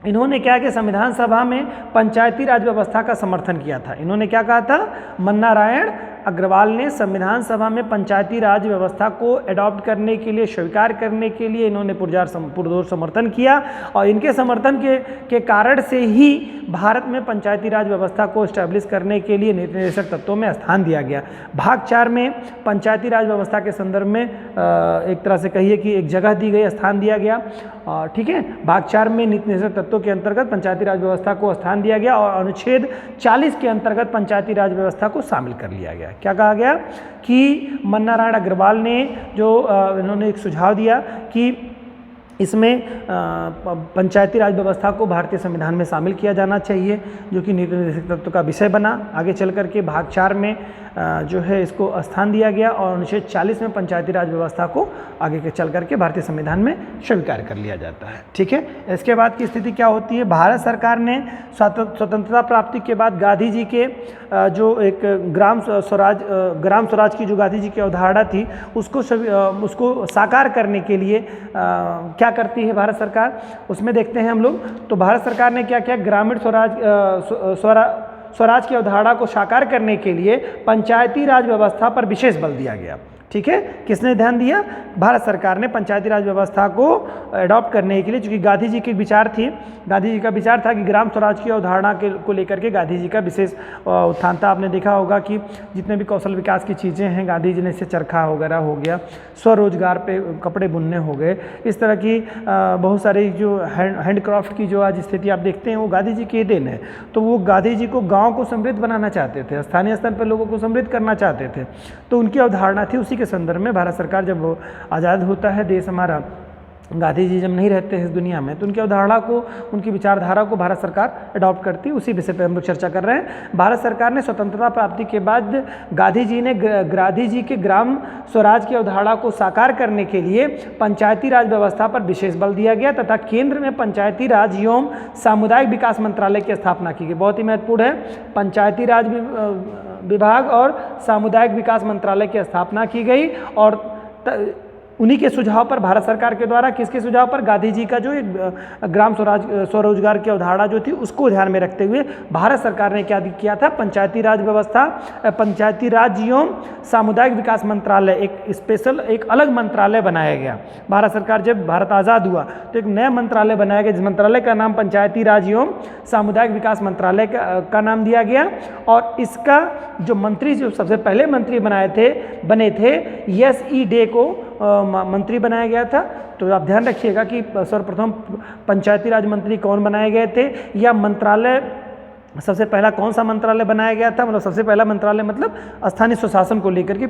[SPEAKER 1] इन्होंने क्या कि संविधान सभा में पंचायती राज व्यवस्था का समर्थन किया था। इन्होंने क्या कहा था, मन्ना नारायण अग्रवाल ने संविधान सभा में पंचायती राज व्यवस्था को अडॉप्ट करने के लिए, स्वीकार करने के लिए इन्होंने पुरजोर समर्थन किया, और इनके समर्थन के कारण से ही भारत में पंचायती राज व्यवस्था को इस्टेब्लिश करने के लिए नीति निर्देशक तत्वों में स्थान दिया गया। भाग 4 में पंचायती राज व्यवस्था के संदर्भ में एक तरह से कहिए कि एक जगह दी गई, स्थान दिया गया। ठीक है, भाग 4 में नीति निर्देशक तत्वों के अंतर्गत पंचायती राज व्यवस्था को स्थान दिया गया, और अनुच्छेद 40 के अंतर्गत पंचायती राज व्यवस्था को शामिल कर लिया गया। क्या कहा गया कि मन्ना नारायण अग्रवाल ने जो इन्होंने एक सुझाव दिया कि इसमें पंचायती राज व्यवस्था को भारतीय संविधान में शामिल किया जाना चाहिए, जो कि नीति निर्देशक तत्व का विषय बना। आगे चल करके भाग 4 में जो है इसको स्थान दिया गया, और अनुच्छेद 40 में पंचायती राज व्यवस्था को आगे के चल करके भारतीय संविधान में स्वीकार कर लिया जाता है। ठीक है, इसके बाद की स्थिति क्या होती है, भारत सरकार ने स्वतंत्रता प्राप्ति के बाद गांधी जी के जो एक ग्राम स्वराज की जो गांधी जी की अवधारणा थी उसको साकार करने के लिए क्या करती है भारत सरकार, उसमें देखते हैं हम लोग। तो भारत सरकार ने क्या किया, ग्रामीण स्वराज की अवधारणा को साकार करने के लिए पंचायती राज व्यवस्था पर विशेष बल दिया गया। ठीक है, किसने ध्यान दिया, भारत सरकार ने पंचायती राज व्यवस्था को अडॉप्ट करने के लिए, चूँकि गांधी जी की विचार थी, गांधी जी का विचार था कि ग्राम स्वराज की अवधारणा को लेकर के गांधी जी का विशेष उत्थान था। आपने देखा होगा कि जितने भी कौशल विकास की चीज़ें हैं, गांधी जी ने इससे चरखा वगैरह हो गया, स्वरोजगार पे कपड़े बुनने हो गए, इस तरह की बहुत सारी जो हैंडक्राफ्ट की जो आज स्थिति आप देखते हैं वो गांधी जी की देन है। तो वो गांधी जी को गाँव को समृद्ध बनाना चाहते थे, स्थानीय स्तर पर लोगों को समृद्ध करना चाहते थे, तो उनकी अवधारणा थी। उसी के संदर्भ में भारत सरकार जब आज़ाद होता है देश हमारा, गांधी जी जब नहीं रहते हैं इस दुनिया में तो उनकी अवधारणा को, उनकी विचारधारा को भारत सरकार अडॉप्ट करती है। उसी विषय पर हम लोग चर्चा कर रहे हैं। भारत सरकार ने स्वतंत्रता प्राप्ति के बाद गांधी जी के ग्राम स्वराज की अवधारणा को साकार करने के लिए पंचायती राज व्यवस्था पर विशेष बल दिया गया तथा केंद्र में पंचायती राज एवं सामुदायिक विकास मंत्रालय की स्थापना की गई। बहुत ही महत्वपूर्ण है, पंचायती राज विभाग और सामुदायिक विकास मंत्रालय की स्थापना की गई और उन्हीं के सुझाव पर, भारत सरकार के द्वारा किसके सुझाव पर, गांधी जी का जो एक ग्राम स्वरोजगार की अवधारणा जो थी उसको ध्यान में रखते हुए भारत सरकार ने क्या किया था, पंचायती राज व्यवस्था, पंचायती राज एवं सामुदायिक विकास मंत्रालय, एक स्पेशल, एक अलग मंत्रालय बनाया गया। भारत सरकार जब भारत आज़ाद हुआ तो एक नया मंत्रालय बनाया गया, जिस मंत्रालय का नाम पंचायती राज एवं सामुदायिक विकास मंत्रालय का नाम दिया गया। और इसका जो मंत्री, जो सबसे पहले मंत्री बने थे एस.ई. डे को मंत्री बनाया गया था। तो आप ध्यान रखिएगा कि सर्वप्रथम पंचायती राज मंत्री कौन बनाए गए थे, या मंत्रालय सबसे पहला कौन सा मंत्रालय बनाया गया था, मतलब सबसे पहला मंत्रालय मतलब स्थानीय स्वशासन को लेकर के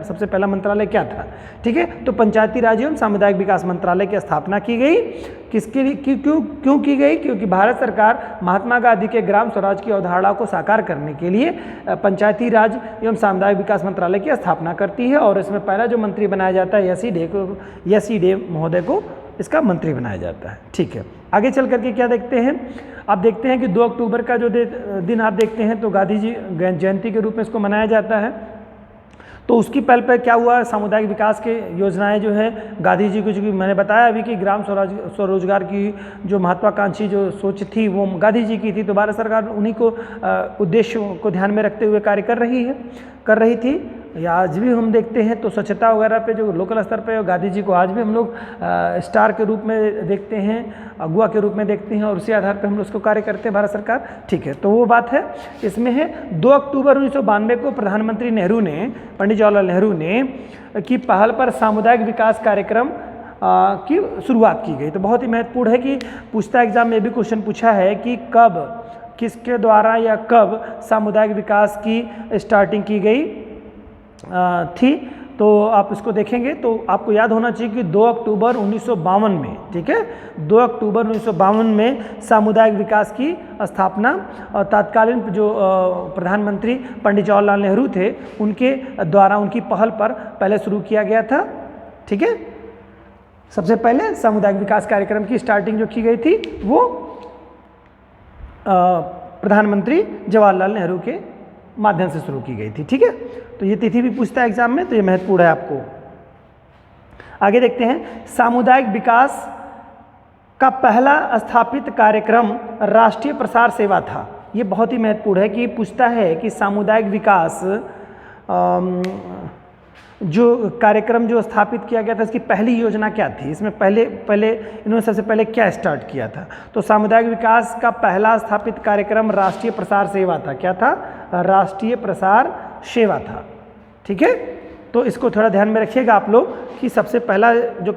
[SPEAKER 1] सबसे पहला मंत्रालय क्या था। ठीक है, तो पंचायती राज एवं सामुदायिक विकास मंत्रालय की स्थापना की गई। किसके लिए, क्यों की गई? क्योंकि भारत सरकार महात्मा गांधी के ग्राम स्वराज की अवधारणा को साकार करने के लिए पंचायती राज एवं सामुदायिक विकास मंत्रालय की स्थापना करती है और इसमें पहला जो मंत्री बनाया जाता है एस.ई. डे महोदय को इसका मंत्री बनाया जाता है। ठीक है, आगे चल करके क्या देखते हैं, आप देखते हैं कि 2 अक्टूबर का जो दिन आप देखते हैं तो गांधी जी जयंती के रूप में इसको मनाया जाता है। तो उसकी पहल पर क्या हुआ, सामुदायिक विकास के योजनाएं जो है गांधी जी को, जो कि मैंने बताया अभी कि ग्राम स्वरोजगार की जो महत्वाकांक्षी जो सोच थी वो गांधी जी की थी, तो भारत सरकार उन्हीं को उद्देश्य को ध्यान में रखते हुए कार्य कर रही थी। या आज भी हम देखते हैं तो स्वच्छता वगैरह पे जो लोकल स्तर पे गांधी जी को आज भी हम लोग स्टार के रूप में देखते हैं, अगुआ के रूप में देखते हैं और उसी आधार पे हम लोग उसको कार्य करते हैं भारत सरकार। ठीक है, तो वो बात है। इसमें है 2 अक्टूबर 1992 को प्रधानमंत्री नेहरू ने, पंडित जवाहरलाल नेहरू ने की पहल पर सामुदायिक विकास कार्यक्रम की शुरुआत की गई। तो बहुत ही महत्वपूर्ण है कि पूछता एग्जाम में भी क्वेश्चन पूछा है कि कब, किसके द्वारा या कब सामुदायिक विकास की स्टार्टिंग की गई थी। तो आप इसको देखेंगे तो आपको याद होना चाहिए कि 2 अक्टूबर 1952 में, ठीक है, 2 अक्टूबर 1952 में सामुदायिक विकास की स्थापना और तत्कालीन जो प्रधानमंत्री पंडित जवाहरलाल नेहरू थे उनके द्वारा, उनकी पहल पर पहले शुरू किया गया था। ठीक है, सबसे पहले सामुदायिक विकास कार्यक्रम की स्टार्टिंग जो की गई थी वो प्रधानमंत्री जवाहरलाल नेहरू के माध्यम से शुरू की गई थी। ठीक है, तो ये तिथि भी पूछता है एग्जाम में, तो ये महत्वपूर्ण है आपको। आगे देखते हैं, सामुदायिक विकास का पहला स्थापित कार्यक्रम राष्ट्रीय प्रसार सेवा था। ये बहुत ही महत्वपूर्ण है कि पूछता है कि सामुदायिक विकास जो कार्यक्रम जो स्थापित किया गया था इसकी पहली योजना क्या थी, इसमें पहले इन्होंने सबसे पहले क्या स्टार्ट किया था। तो सामुदायिक विकास का पहला स्थापित कार्यक्रम राष्ट्रीय प्रसार सेवा था। क्या था? राष्ट्रीय प्रसार सेवा था। ठीक है, तो इसको थोड़ा ध्यान में रखिएगा आप लोग कि सबसे पहला जो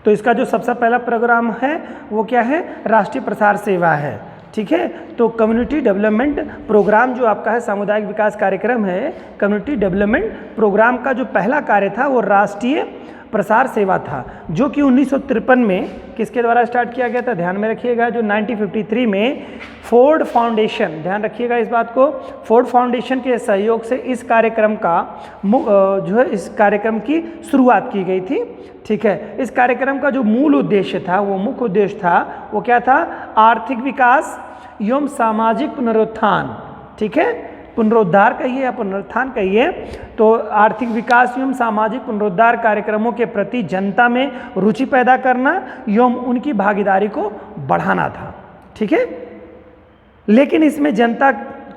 [SPEAKER 1] तो इसका जो सबसे पहला प्रोग्राम है वो क्या है, राष्ट्रीय प्रसार सेवा है। ठीक है, तो कम्युनिटी डेवलपमेंट प्रोग्राम जो आपका है, सामुदायिक विकास कार्यक्रम है, कम्युनिटी डेवलपमेंट प्रोग्राम का जो पहला कार्य था वो राष्ट्रीय प्रसार सेवा था, जो कि 1953 में किसके द्वारा स्टार्ट किया गया था, ध्यान में रखिएगा, जो 1953 में फोर्ड फाउंडेशन, ध्यान रखिएगा इस बात को, फोर्ड फाउंडेशन के सहयोग से इस कार्यक्रम का जो है इस कार्यक्रम की शुरुआत की गई थी। ठीक है, इस कार्यक्रम का जो मूल उद्देश्य था, वो मुख्य उद्देश्य था, वो क्या था, आर्थिक विकास एवं सामाजिक पुनरुत्थान। ठीक है, पुनरुद्धार कहिए या पुनरुत्थान कहिए, तो आर्थिक विकास एवं सामाजिक पुनरुद्धार कार्यक्रमों के प्रति जनता में रुचि पैदा करना एवं उनकी भागीदारी को बढ़ाना था। ठीक है, लेकिन इसमें जनता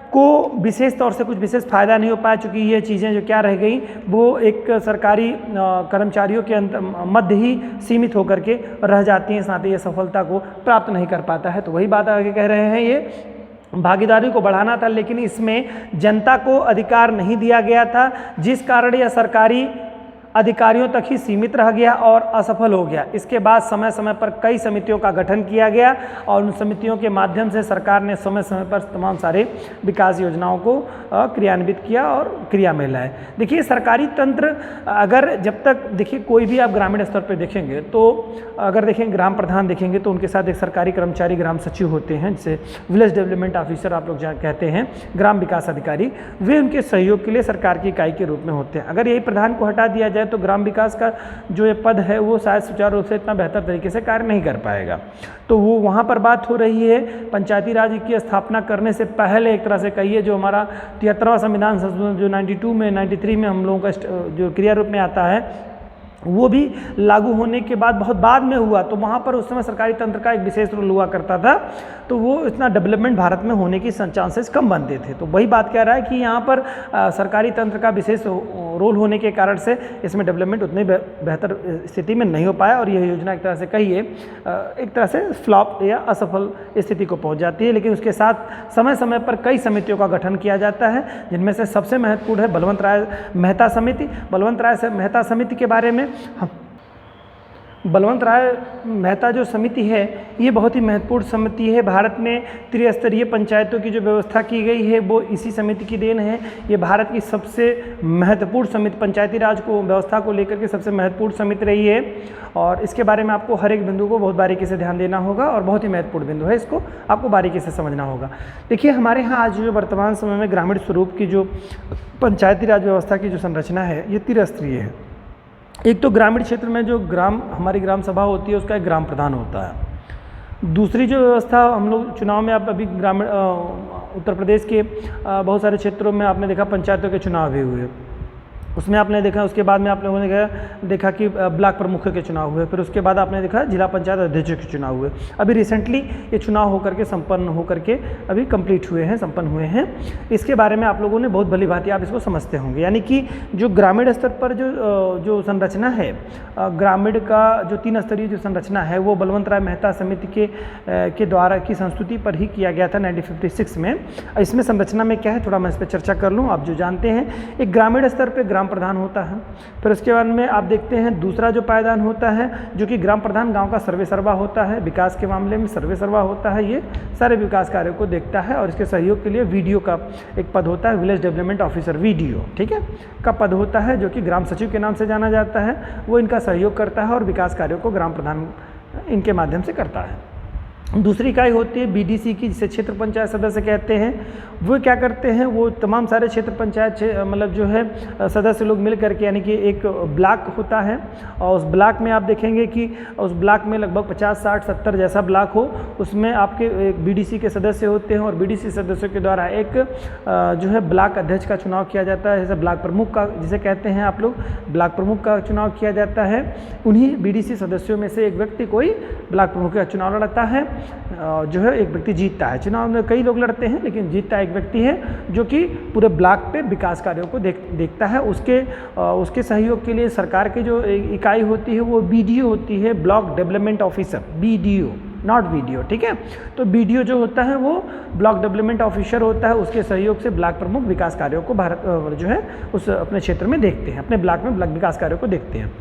[SPEAKER 1] को विशेष तौर से कुछ विशेष फायदा नहीं हो पाया, चूँकि ये चीज़ें जो क्या रह गई वो एक सरकारी कर्मचारियों के मध्य ही सीमित होकर के रह जाती हैं, साथ ही ये सफलता को प्राप्त नहीं कर पाता है। तो वही बात आगे कह रहे हैं, ये भागीदारी को बढ़ाना था, लेकिन इसमें जनता को अधिकार नहीं दिया गया था, जिस कारण यह सरकारी अधिकारियों तक ही सीमित रह गया और असफल हो गया। इसके बाद समय समय पर कई समितियों का गठन किया गया और उन समितियों के माध्यम से सरकार ने समय समय पर तमाम सारे विकास योजनाओं को क्रियान्वित किया और क्रिया में लाए। देखिए सरकारी तंत्र अगर जब तक देखिए कोई भी आप ग्रामीण स्तर पर देखेंगे तो अगर देखें ग्राम प्रधान देखेंगे तो उनके साथ एक सरकारी कर्मचारी ग्राम सचिव होते हैं, जिसे विलेज डेवलपमेंट ऑफिसर आप लोग कहते हैं, ग्राम विकास अधिकारी, वे उनके सहयोग के लिए सरकार की इकाई के रूप में होते हैं। अगर यही प्रधान को हटा दिया जाए तो ग्राम विकास का जो ये पद है वो शायद सुचारू रूप से इतना बेहतर तरीके से कार्य नहीं कर पाएगा। तो वो वहाँ पर बात हो रही है पंचायती राज की स्थापना करने से पहले, एक तरह से कहिए जो हमारा 73वां संविधान संशोधन जो 92 में 93 में हम लोगों का जो क्रिया रूप में आता है वो भी लागू होने के बाद बहुत बाद में हुआ, तो वहाँ पर उस समय सरकारी तंत्र का एक विशेष रोल हुआ करता था, तो वो इतना डेवलपमेंट भारत में होने की चांसेस कम बनते थे। तो वही बात कह रहा है कि यहाँ पर सरकारी तंत्र का विशेष रोल होने के कारण से इसमें डेवलपमेंट उतनी बेहतर स्थिति में नहीं हो पाया और यह योजना एक तरह से कहिए एक तरह से फ्लॉप या असफल स्थिति को पहुँच जाती है। लेकिन उसके साथ समय समय पर कई समितियों का गठन किया जाता है, जिनमें से सबसे महत्वपूर्ण है बलवंत राय मेहता समिति। बलवंत राय मेहता समिति के बारे में बलवंत राय मेहता जो समिति है ये बहुत ही महत्वपूर्ण समिति है। भारत में त्रिस्तरीय पंचायतों की जो व्यवस्था की गई है वो इसी समिति की देन है। ये भारत की सबसे महत्वपूर्ण समिति, पंचायती राज को व्यवस्था को लेकर के सबसे महत्वपूर्ण समिति रही है और इसके बारे में आपको हर एक बिंदु को बहुत बारीकी से ध्यान देना होगा और बहुत ही महत्वपूर्ण बिंदु है, इसको आपको बारीकी से समझना होगा। देखिए हमारे यहाँ आज जो वर्तमान समय में ग्रामीण स्वरूप की जो पंचायती राज व्यवस्था की जो संरचना है ये त्रिस्तरीय है। एक तो ग्रामीण क्षेत्र में जो हमारी ग्राम सभा होती है उसका एक ग्राम प्रधान होता है। दूसरी जो व्यवस्था हम लोग चुनाव में आप अभी ग्रामीण उत्तर प्रदेश के बहुत सारे क्षेत्रों में आपने देखा पंचायतों के चुनाव भी हुए, उसमें आपने देखा उसके बाद में आप लोगों ने देखा कि ब्लॉक प्रमुख के चुनाव हुए, फिर उसके बाद आपने देखा जिला पंचायत अध्यक्ष के चुनाव हुए। अभी रिसेंटली ये चुनाव होकर के संपन्न होकर के अभी कंप्लीट हुए हैं, संपन्न हुए हैं। इसके बारे में आप लोगों ने बहुत भली भांति आप इसको समझते होंगे। यानी कि जो ग्रामीण स्तर पर जो संरचना है, ग्रामीण का जो 3 स्तरीय जो संरचना है वो बलवंत राय मेहता समिति के द्वारा की संस्तुति पर ही किया गया था 1956 में। इसमें संरचना में क्या है थोड़ा मैं इस पर चर्चा कर लूँ। आप जो जानते हैं एक ग्रामीण स्तर पर ग्राम प्रधान होता है, फिर उसके बाद में आप देखते हैं दूसरा जो पायदान होता है जो कि ग्राम प्रधान गांव का सर्वे सर्वा होता है, विकास के मामले में सर्वे सर्वा होता है, ये सारे विकास कार्यों को देखता है और इसके सहयोग के लिए वीडीओ का एक पद होता है, विलेज डेवलपमेंट ऑफिसर वीडीओ, ठीक है, का पद होता है जो कि ग्राम सचिव के नाम से जाना जाता है। वो इनका सहयोग करता है और विकास कार्यों को ग्राम प्रधान इनके माध्यम से करता है। दूसरी इकाई होती है बीडीसी की, जिसे क्षेत्र पंचायत सदस्य कहते हैं। वो क्या करते हैं, वो तमाम सारे क्षेत्र पंचायत मतलब जो है सदस्य लोग मिल करके, यानी कि एक ब्लॉक होता है और उस ब्लॉक में आप देखेंगे कि उस ब्लॉक में लगभग 50, 60, 70 जैसा ब्लॉक हो, उसमें आपके एक बीडीसी के सदस्य होते हैं और बीडीसी सदस्यों के द्वारा एक जो है ब्लॉक अध्यक्ष का चुनाव किया जाता है, जैसे ब्लॉक प्रमुख का जिसे कहते हैं आप लोग, ब्लॉक प्रमुख का चुनाव किया जाता है। उन्हीं बीडीसी सदस्यों में से एक व्यक्ति कोई ब्लॉक प्रमुख का चुनाव लड़ता है, जो है एक व्यक्ति जीतता है। चुनाव में कई लोग लड़ते हैं लेकिन जीतता एक व्यक्ति है जो कि पूरे ब्लॉक पे विकास कार्यों को देखता है। उसके सहयोग के लिए सरकार की जो इकाई होती है वो बीडीओ होती है, block development officer, BDO not video, ठीक है। तो बीडीओ जो होता है वो ब्लॉक डेवलपमेंट ऑफिसर होता है, उसके सहयोग से ब्लॉक प्रमुख विकास कार्यों को भारत जो है उस अपने क्षेत्र में देखते हैं, अपने ब्लॉक में विकास कार्यों को देखते हैं।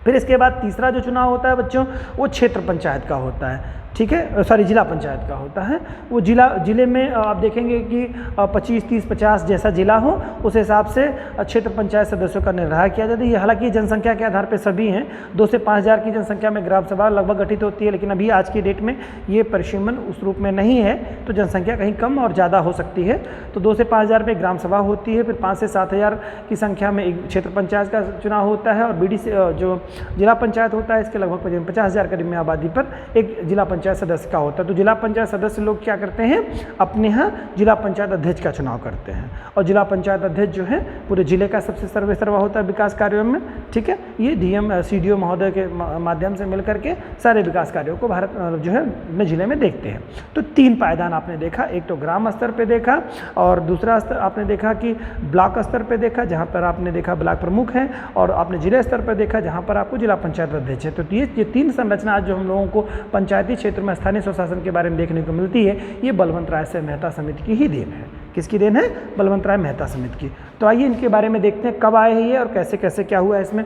[SPEAKER 1] फिर इसके बाद तीसरा जो चुनाव होता है बच्चों वो क्षेत्र पंचायत का होता है, ठीक है, सॉरी जिला पंचायत का होता है। वो जिले में आप देखेंगे कि 25, 30, 50 जैसा जिला हो उस हिसाब से क्षेत्र पंचायत सदस्यों का निर्धारण किया जाता है। ये हालांकि जनसंख्या के आधार पर सभी हैं, 2 से 5 हज़ार की जनसंख्या में ग्राम सभा लगभग गठित होती है, लेकिन अभी आज की डेट में ये परिसीमन उस रूप में नहीं है, तो जनसंख्या कहीं कम और ज़्यादा हो सकती है। तो 2 से 5 हज़ार में ग्राम सभा होती है, फिर 5 से 7 हज़ार की संख्या में एक क्षेत्र पंचायत का चुनाव होता है और बीडीसी जो जिला पंचायत होता है इसके लगभग 50 हज़ार करीब में आबादी पर एक जिला पंचायत सदस्य का होता है। तो जिला पंचायत सदस्य लोग क्या करते हैं, अपने यहाँ जिला पंचायत अध्यक्ष का चुनाव करते हैं और जिला पंचायत अध्यक्ष जो है पूरे जिले का सबसे सर्वेसर्वा होता है विकास कार्यों में, ठीक है। ये डीएम सीडीओ महोदय के माध्यम से मिलकर के सारे विकास कार्यों को भारत जो है अपने जिले में देखते हैं। तो 3 पायदान आपने देखा, एक तो ग्राम स्तर पर देखा और दूसरा स्तर आपने देखा कि ब्लॉक स्तर पर देखा जहाँ पर आपने देखा ब्लॉक प्रमुख है, और आपने जिला स्तर पर देखा जहाँ पर आपको जिला पंचायत अध्यक्ष है। तो ये 3 संरचना जो हम लोगों को पंचायती क्षेत्र क्षेत्र में स्थानीय स्वशासन के बारे में देखने को मिलती है, ये बलवंत राय से मेहता समिति की ही देन है। किसकी देन है? बलवंत राय मेहता समिति की। तो आइए इनके बारे में देखते हैं कब आए ये और कैसे कैसे क्या हुआ इसमें।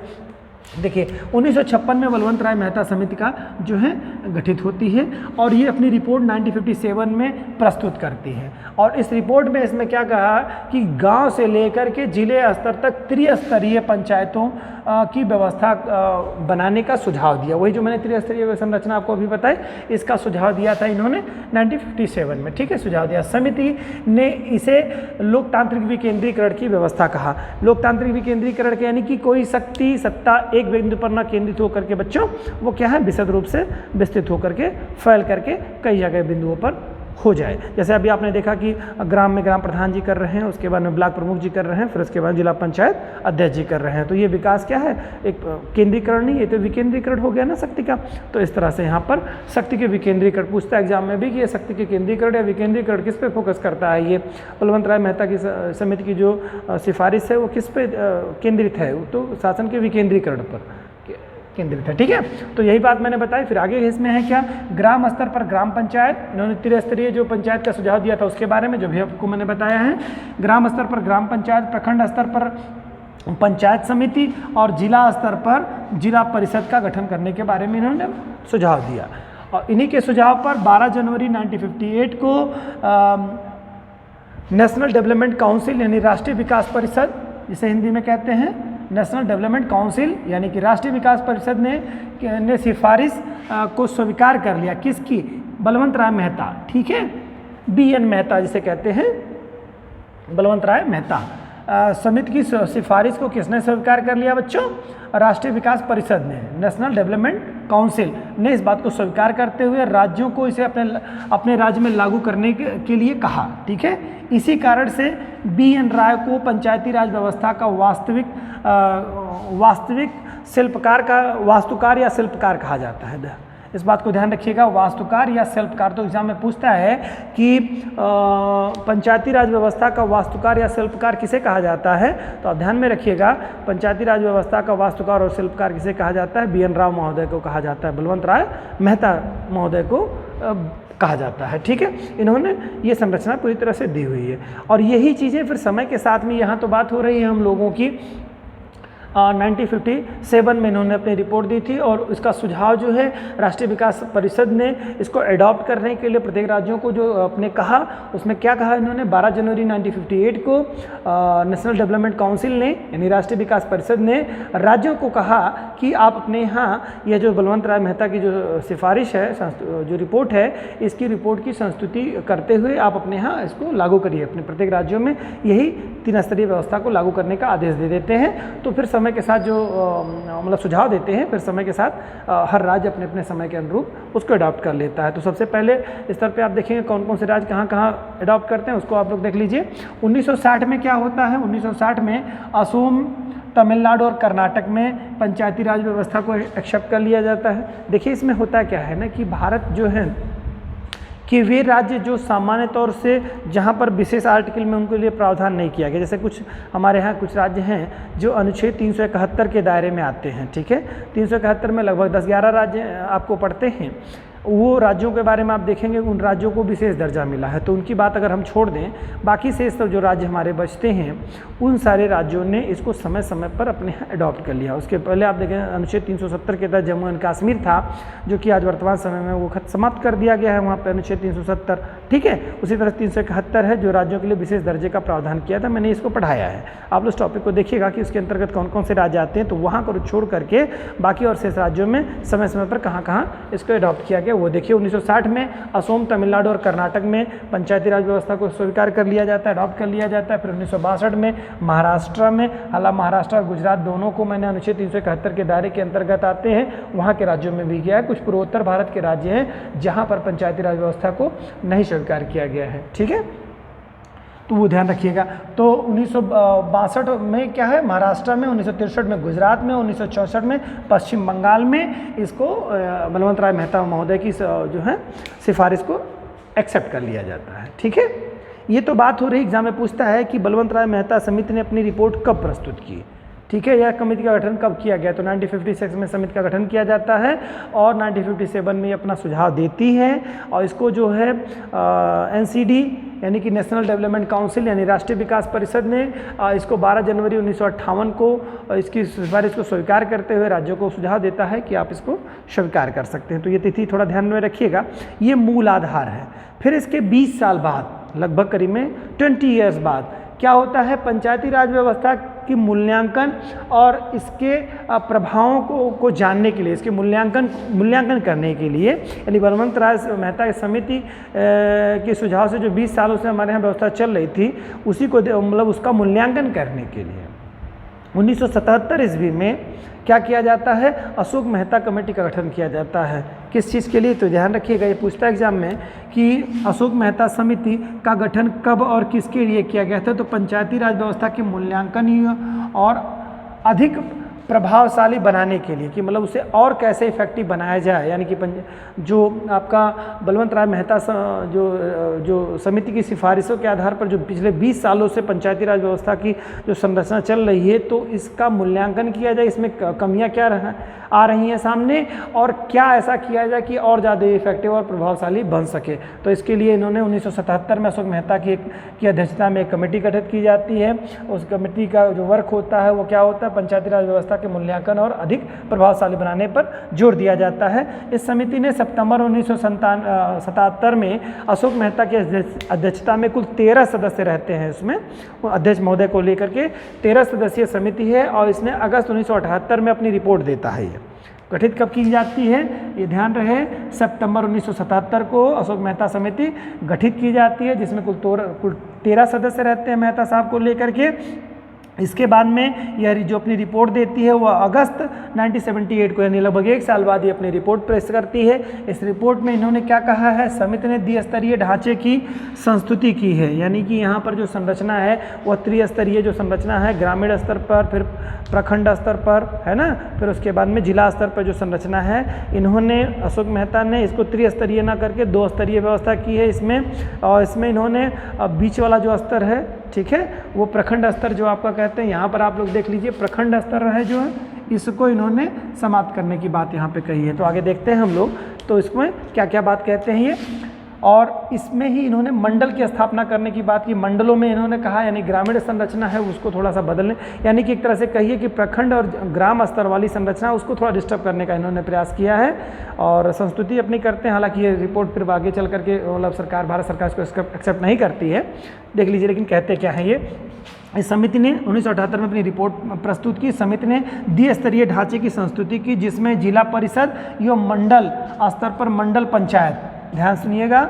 [SPEAKER 1] देखिए 1956 में बलवंत राय मेहता समिति का जो है गठित होती है और ये अपनी रिपोर्ट 1957 में प्रस्तुत करती है। और इस रिपोर्ट में इसमें क्या कहा कि गांव से लेकर के जिले स्तर तक त्रिस्तरीय पंचायतों की व्यवस्था बनाने का सुझाव दिया। वही जो मैंने त्रिस्तरीय संरचना आपको अभी बताई, इसका सुझाव दिया था इन्होंने 1957 में, ठीक है, सुझाव दिया। समिति ने इसे लोकतांत्रिक विकेंद्रीकरण की व्यवस्था कहा। लोकतांत्रिक विकेंद्रीकरण के यानी कि कोई शक्ति सत्ता एक बिंदु पर न केंद्रित होकर के बच्चों वो क्या है विस्तृत रूप से विस्तृत होकर के फैल करके कई जगह बिंदुओं पर हो जाए। जैसे अभी आपने देखा कि ग्राम में ग्राम प्रधान जी कर रहे हैं, उसके बाद में ब्लॉक प्रमुख जी कर रहे हैं, फिर उसके बाद जिला पंचायत अध्यक्ष जी कर रहे हैं। तो ये विकास क्या है? एक केंद्रीकरण नहीं, ये तो विकेंद्रीकरण हो गया ना शक्ति का। तो इस तरह से यहाँ पर शक्ति के विकेंद्रीकरण पूछता है एग्जाम में भी कि ये शक्ति के केंद्रीकरण या विकेंद्रीकरण किस पे फोकस करता है। ये बलवंत राय मेहता की समिति की जो सिफारिश है वो किस पे केंद्रित है? तो शासन के विकेंद्रीकरण पर केंद्रित है, ठीक है। तो यही बात मैंने बताई। फिर आगे इसमें है क्या? ग्राम स्तर पर ग्राम पंचायत, इन्होंने त्रिस्तरीय जो पंचायत का सुझाव दिया था उसके बारे में जो भी आपको मैंने बताया है। ग्राम स्तर पर ग्राम पंचायत, प्रखंड स्तर पर पंचायत समिति और जिला स्तर पर जिला परिषद का गठन करने के बारे में इन्होंने सुझाव दिया। और इन्हीं के सुझाव पर 12 जनवरी 1958 को नेशनल डेवलपमेंट काउंसिल यानी राष्ट्रीय विकास परिषद, जिसे हिंदी में कहते हैं नेशनल डेवलपमेंट काउंसिल यानी कि राष्ट्रीय विकास परिषद ने सिफारिश को स्वीकार कर लिया। किसकी? बलवंत राय मेहता, ठीक है, BN मेहता जिसे कहते हैं, बलवंत राय मेहता समिति की सिफारिश को किसने स्वीकार कर लिया बच्चों? राष्ट्रीय विकास परिषद ने, नेशनल डेवलपमेंट काउंसिल ने इस बात को स्वीकार करते हुए राज्यों को इसे अपने राज्य में लागू करने के लिए कहा, ठीक है। इसी कारण से BN राय को पंचायती राज व्यवस्था का वास्तविक शिल्पकार का वास्तुकार या शिल्पकार कहा जाता है। इस बात को ध्यान रखिएगा, वास्तुकार या शिल्पकार। तो एग्जाम में पूछता है कि पंचायती राज व्यवस्था का वास्तुकार या शिल्पकार किसे कहा जाता है? तो आप ध्यान में रखिएगा, पंचायती राज व्यवस्था का वास्तुकार और शिल्पकार किसे कहा जाता है? BN राव महोदय को कहा जाता है, बलवंत राय मेहता महोदय को कहा जाता है, ठीक है। इन्होंने ये संरचना पूरी तरह से दी हुई है। और यही चीज़ें फिर समय के साथ में यहाँ तो बात हो रही है हम लोगों की 1957 में इन्होंने अपनी रिपोर्ट दी थी और इसका सुझाव जो है राष्ट्रीय विकास परिषद ने इसको अडॉप्ट करने के लिए प्रत्येक राज्यों को जो अपने कहा, उसमें क्या कहा इन्होंने? 12 जनवरी 1958 को नेशनल डेवलपमेंट काउंसिल ने यानी राष्ट्रीय विकास परिषद ने राज्यों को कहा कि आप अपने यहाँ यह जो बलवंत राय मेहता की जो सिफारिश है, जो रिपोर्ट है, इसकी रिपोर्ट की संस्तुति करते हुए आप अपने यहाँ इसको लागू करिए। अपने प्रत्येक राज्यों में यही 3 स्तरीय व्यवस्था को लागू करने का आदेश दे देते हैं। तो फिर समय के साथ जो मतलब सुझाव देते हैं, फिर समय के साथ हर राज्य अपने अपने समय के अनुरूप उसको अडॉप्ट कर लेता है। तो सबसे पहले स्तर पे आप देखेंगे कौन कौन से राज्य कहाँ कहाँ अडॉप्ट करते हैं, उसको आप लोग देख लीजिए। 1960 में क्या होता है? 1960 में असम, तमिलनाडु और कर्नाटक में पंचायती राज व्यवस्था को एक्सेप्ट कर लिया जाता है। देखिए इसमें होता क्या है ना कि भारत जो है कि वे राज्य जो सामान्य तौर से जहाँ पर विशेष आर्टिकल में उनके लिए प्रावधान नहीं किया गया, जैसे कुछ हमारे यहाँ कुछ राज्य हैं जो अनुच्छेद 371 के दायरे में आते हैं, ठीक है। 371 में लगभग 10-11 राज्य आपको पढ़ते हैं। वो राज्यों के बारे में आप देखेंगे उन राज्यों को विशेष दर्जा मिला है, तो उनकी बात अगर हम छोड़ दें, बाकी शेष तो जो राज्य हमारे बचते हैं उन सारे राज्यों ने इसको समय समय पर अपने यहाँ अडॉप्ट कर लिया। उसके पहले आप देखें अनुच्छेद 370 के तहत जम्मू एंड कश्मीर था, जो कि आज वर्तमान समय में वो समाप्त कर दिया गया है, वहाँ पर अनुच्छेद 370, ठीक है। उसी तरह 371 है जो राज्यों के लिए विशेष दर्जे का प्रावधान किया था, मैंने इसको पढ़ाया है। आप लोग टॉपिक को देखिएगा कि उसके अंतर्गत कौन कौन से राज्य आते हैं, तो वहाँ को छोड़ करके बाकी और शेष राज्यों में समय समय पर कहाँ कहाँ इसको अडॉप्ट किया गया वो देखिए। 1960 में असम, तमिलनाडु और कर्नाटक में पंचायती राज व्यवस्था को स्वीकार कर लिया जाता है, अडॉप्ट कर लिया जाता है। फिर 1962 में महाराष्ट्र में, हालांकि महाराष्ट्र और गुजरात दोनों को मैंने अनुच्छेद 371 के दायरे के अंतर्गत आते हैं, वहाँ के राज्यों में भी गया है। कुछ पूर्वोत्तर भारत के राज्य हैं जहाँ पर पंचायती राज व्यवस्था को नहीं स्वीकार किया गया है, ठीक है, तो वो ध्यान रखिएगा। तो 1962 में क्या है महाराष्ट्र में, 1963 में गुजरात में, 1964 में पश्चिम बंगाल में इसको बलवंत राय मेहता महोदय की जो है सिफारिश को एक्सेप्ट कर लिया जाता है, ठीक है। ये तो बात हो रही, एग्जाम में पूछता है कि बलवंत राय मेहता समिति ने अपनी रिपोर्ट कब प्रस्तुत की, ठीक है। यह कमेटी का गठन कब किया गया? तो 1956 में समिति का गठन किया जाता है और 1957 में अपना सुझाव देती है और इसको जो है NCD यानी कि नेशनल डेवलपमेंट काउंसिल यानी राष्ट्रीय विकास परिषद ने इसको 12 जनवरी 1958 को इसकी सिफारिश को स्वीकार करते हुए राज्यों को सुझाव देता है कि आप इसको स्वीकार कर सकते हैं। तो ये तिथि थोड़ा ध्यान में रखिएगा, ये मूल आधार है। फिर इसके 20 साल बाद, लगभग करीब में 20 ईयर्स बाद क्या होता है? पंचायती राज व्यवस्था की मूल्यांकन और इसके प्रभावों को जानने के लिए, इसके मूल्यांकन करने के लिए, यानी बलवंत राय मेहता की समिति के सुझाव से जो 20 सालों से हमारे यहाँ व्यवस्था चल रही थी, उसी को मतलब उसका मूल्यांकन करने के लिए 1977 ईस्वी में क्या किया जाता है? अशोक मेहता कमेटी का गठन किया जाता है। किस चीज़ के लिए? तो ध्यान रखिएगा, ये पूछता है एग्जाम में कि अशोक मेहता समिति का गठन कब और किसके लिए किया गया था? तो पंचायती राज व्यवस्था के मूल्यांकन और अधिक प्रभावशाली बनाने के लिए, कि मतलब उसे और कैसे इफेक्टिव बनाया जाए, यानी कि जो आपका बलवंत राय मेहता जो समिति की सिफारिशों के आधार पर जो पिछले 20 सालों से पंचायती राज व्यवस्था की जो संरचना चल रही है, तो इसका मूल्यांकन किया जाए, इसमें कमियां क्या आ रही हैं सामने और क्या ऐसा किया जाए कि और ज़्यादा इफेक्टिव और प्रभावशाली बन सके। तो इसके लिए इन्होंने 1977 में अशोक मेहता की अध्यक्षता में एक कमेटी गठित की जाती है। उस कमेटी का जो वर्क होता है वो क्या होता है? पंचायती राज व्यवस्था के मूल्यांकन और अधिक प्रभावशाली बनाने पर जोर दिया जाता है। इस समिति ने सितंबर 1977 में अशोक मेहता की अध्यक्षता में कुल 13 सदस्य रहते हैं। इसमें अध्यक्ष महोदय को लेकर के 13 सदस्यीय समिति है और इसने अगस्त 1978 में अपनी रिपोर्ट देता है। ये गठित कब की जाती है? ये ध्यान रहे, सितंबर 1977 को अशोक मेहता समिति गठित की जाती है, जिसमें कुल 13 सदस्य रहते हैं मेहता साहब को लेकर के। इसके बाद में यह जो अपनी रिपोर्ट देती है वह अगस्त 1978 को, यानी लगभग 1 साल बाद ये अपनी रिपोर्ट पेश करती है। इस रिपोर्ट में इन्होंने क्या कहा है? समिति ने द्विस्तरीय ढांचे की संस्तुति की है, यानी कि यहाँ पर जो संरचना है वह त्रिस्तरीय जो संरचना है, ग्रामीण स्तर पर, फिर प्रखंड स्तर पर, है ना, फिर उसके बाद में जिला स्तर पर जो संरचना है, इन्होंने अशोक मेहता ने इसको त्रिस्तरीय ना करके 2 स्तरीय व्यवस्था की है इसमें। और इसमें इन्होंने बीच वाला जो स्तर है, ठीक है, वो प्रखंड स्तर जो आपका कहते हैं, यहाँ पर आप लोग देख लीजिए प्रखंड स्तर है जो है, इसको इन्होंने समाप्त करने की बात यहाँ पे कही है। तो आगे देखते हैं हम लोग, तो इसमें क्या क्या बात कहते हैं ये। और इसमें ही इन्होंने मंडल की स्थापना करने की बात की। मंडलों में इन्होंने कहा, यानी ग्रामीण संरचना है उसको थोड़ा सा बदलने, यानी कि एक तरह से कहिए कि प्रखंड और ग्राम स्तर वाली संरचना उसको थोड़ा डिस्टर्ब करने का इन्होंने प्रयास किया है और संस्तुति अपनी करते हैं। हालांकि ये रिपोर्ट फिर आगे चल करके मतलब सरकार, भारत सरकार इसको एक्सेप्ट नहीं करती है, देख लीजिए, लेकिन कहते क्या है ये। इस समिति ने 1978 में अपनी रिपोर्ट प्रस्तुत की। समिति ने द्विस्तरीय ढांचे की संस्तुति की, जिसमें जिला परिषद या मंडल स्तर पर मंडल पंचायत, ध्यान सुनिएगा,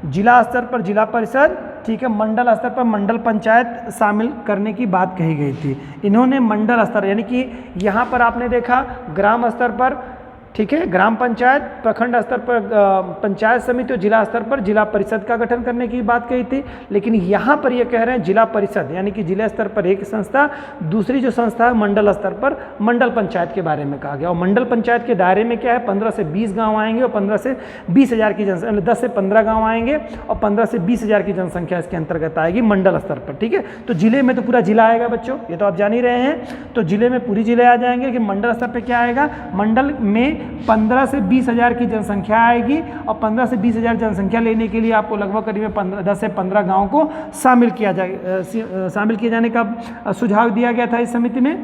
[SPEAKER 1] जिला स्तर पर जिला परिषद, ठीक है, मंडल स्तर पर मंडल पंचायत शामिल करने की बात कही गई थी। इन्होंने मंडल स्तर, यानी कि यहाँ पर आपने देखा ग्राम स्तर पर, ठीक है, ग्राम पंचायत, प्रखंड स्तर पर पंचायत समिति और जिला स्तर पर जिला परिषद का गठन करने की बात कही थी। लेकिन यहाँ पर ये कह रहे हैं जिला परिषद, यानी कि जिला स्तर पर एक संस्था, दूसरी जो संस्था है मंडल स्तर पर मंडल पंचायत के बारे में कहा गया। और मंडल पंचायत के दायरे में क्या है? 15 से 20 गाँव आएंगे और 15 से 20 हज़ार की जनसंख्या, 10 से 15 गाँव आएंगे और 15 से 20 हज़ार की जनसंख्या इसके अंतर्गत आएगी मंडल स्तर पर, ठीक है। तो जिले में तो पूरा जिला आएगा बच्चों, ये तो आप जान ही रहे हैं। तो जिले में पूरी जिले आ जाएंगे, लेकिन मंडल स्तर पर क्या आएगा? मंडल में 15 से 20 हज़ार की जनसंख्या आएगी और 15 से 20 हज़ार जनसंख्या लेने के लिए आपको लगभग करीब 10 से 15 गाँव को शामिल किए जाने का सुझाव दिया गया था इस समिति में।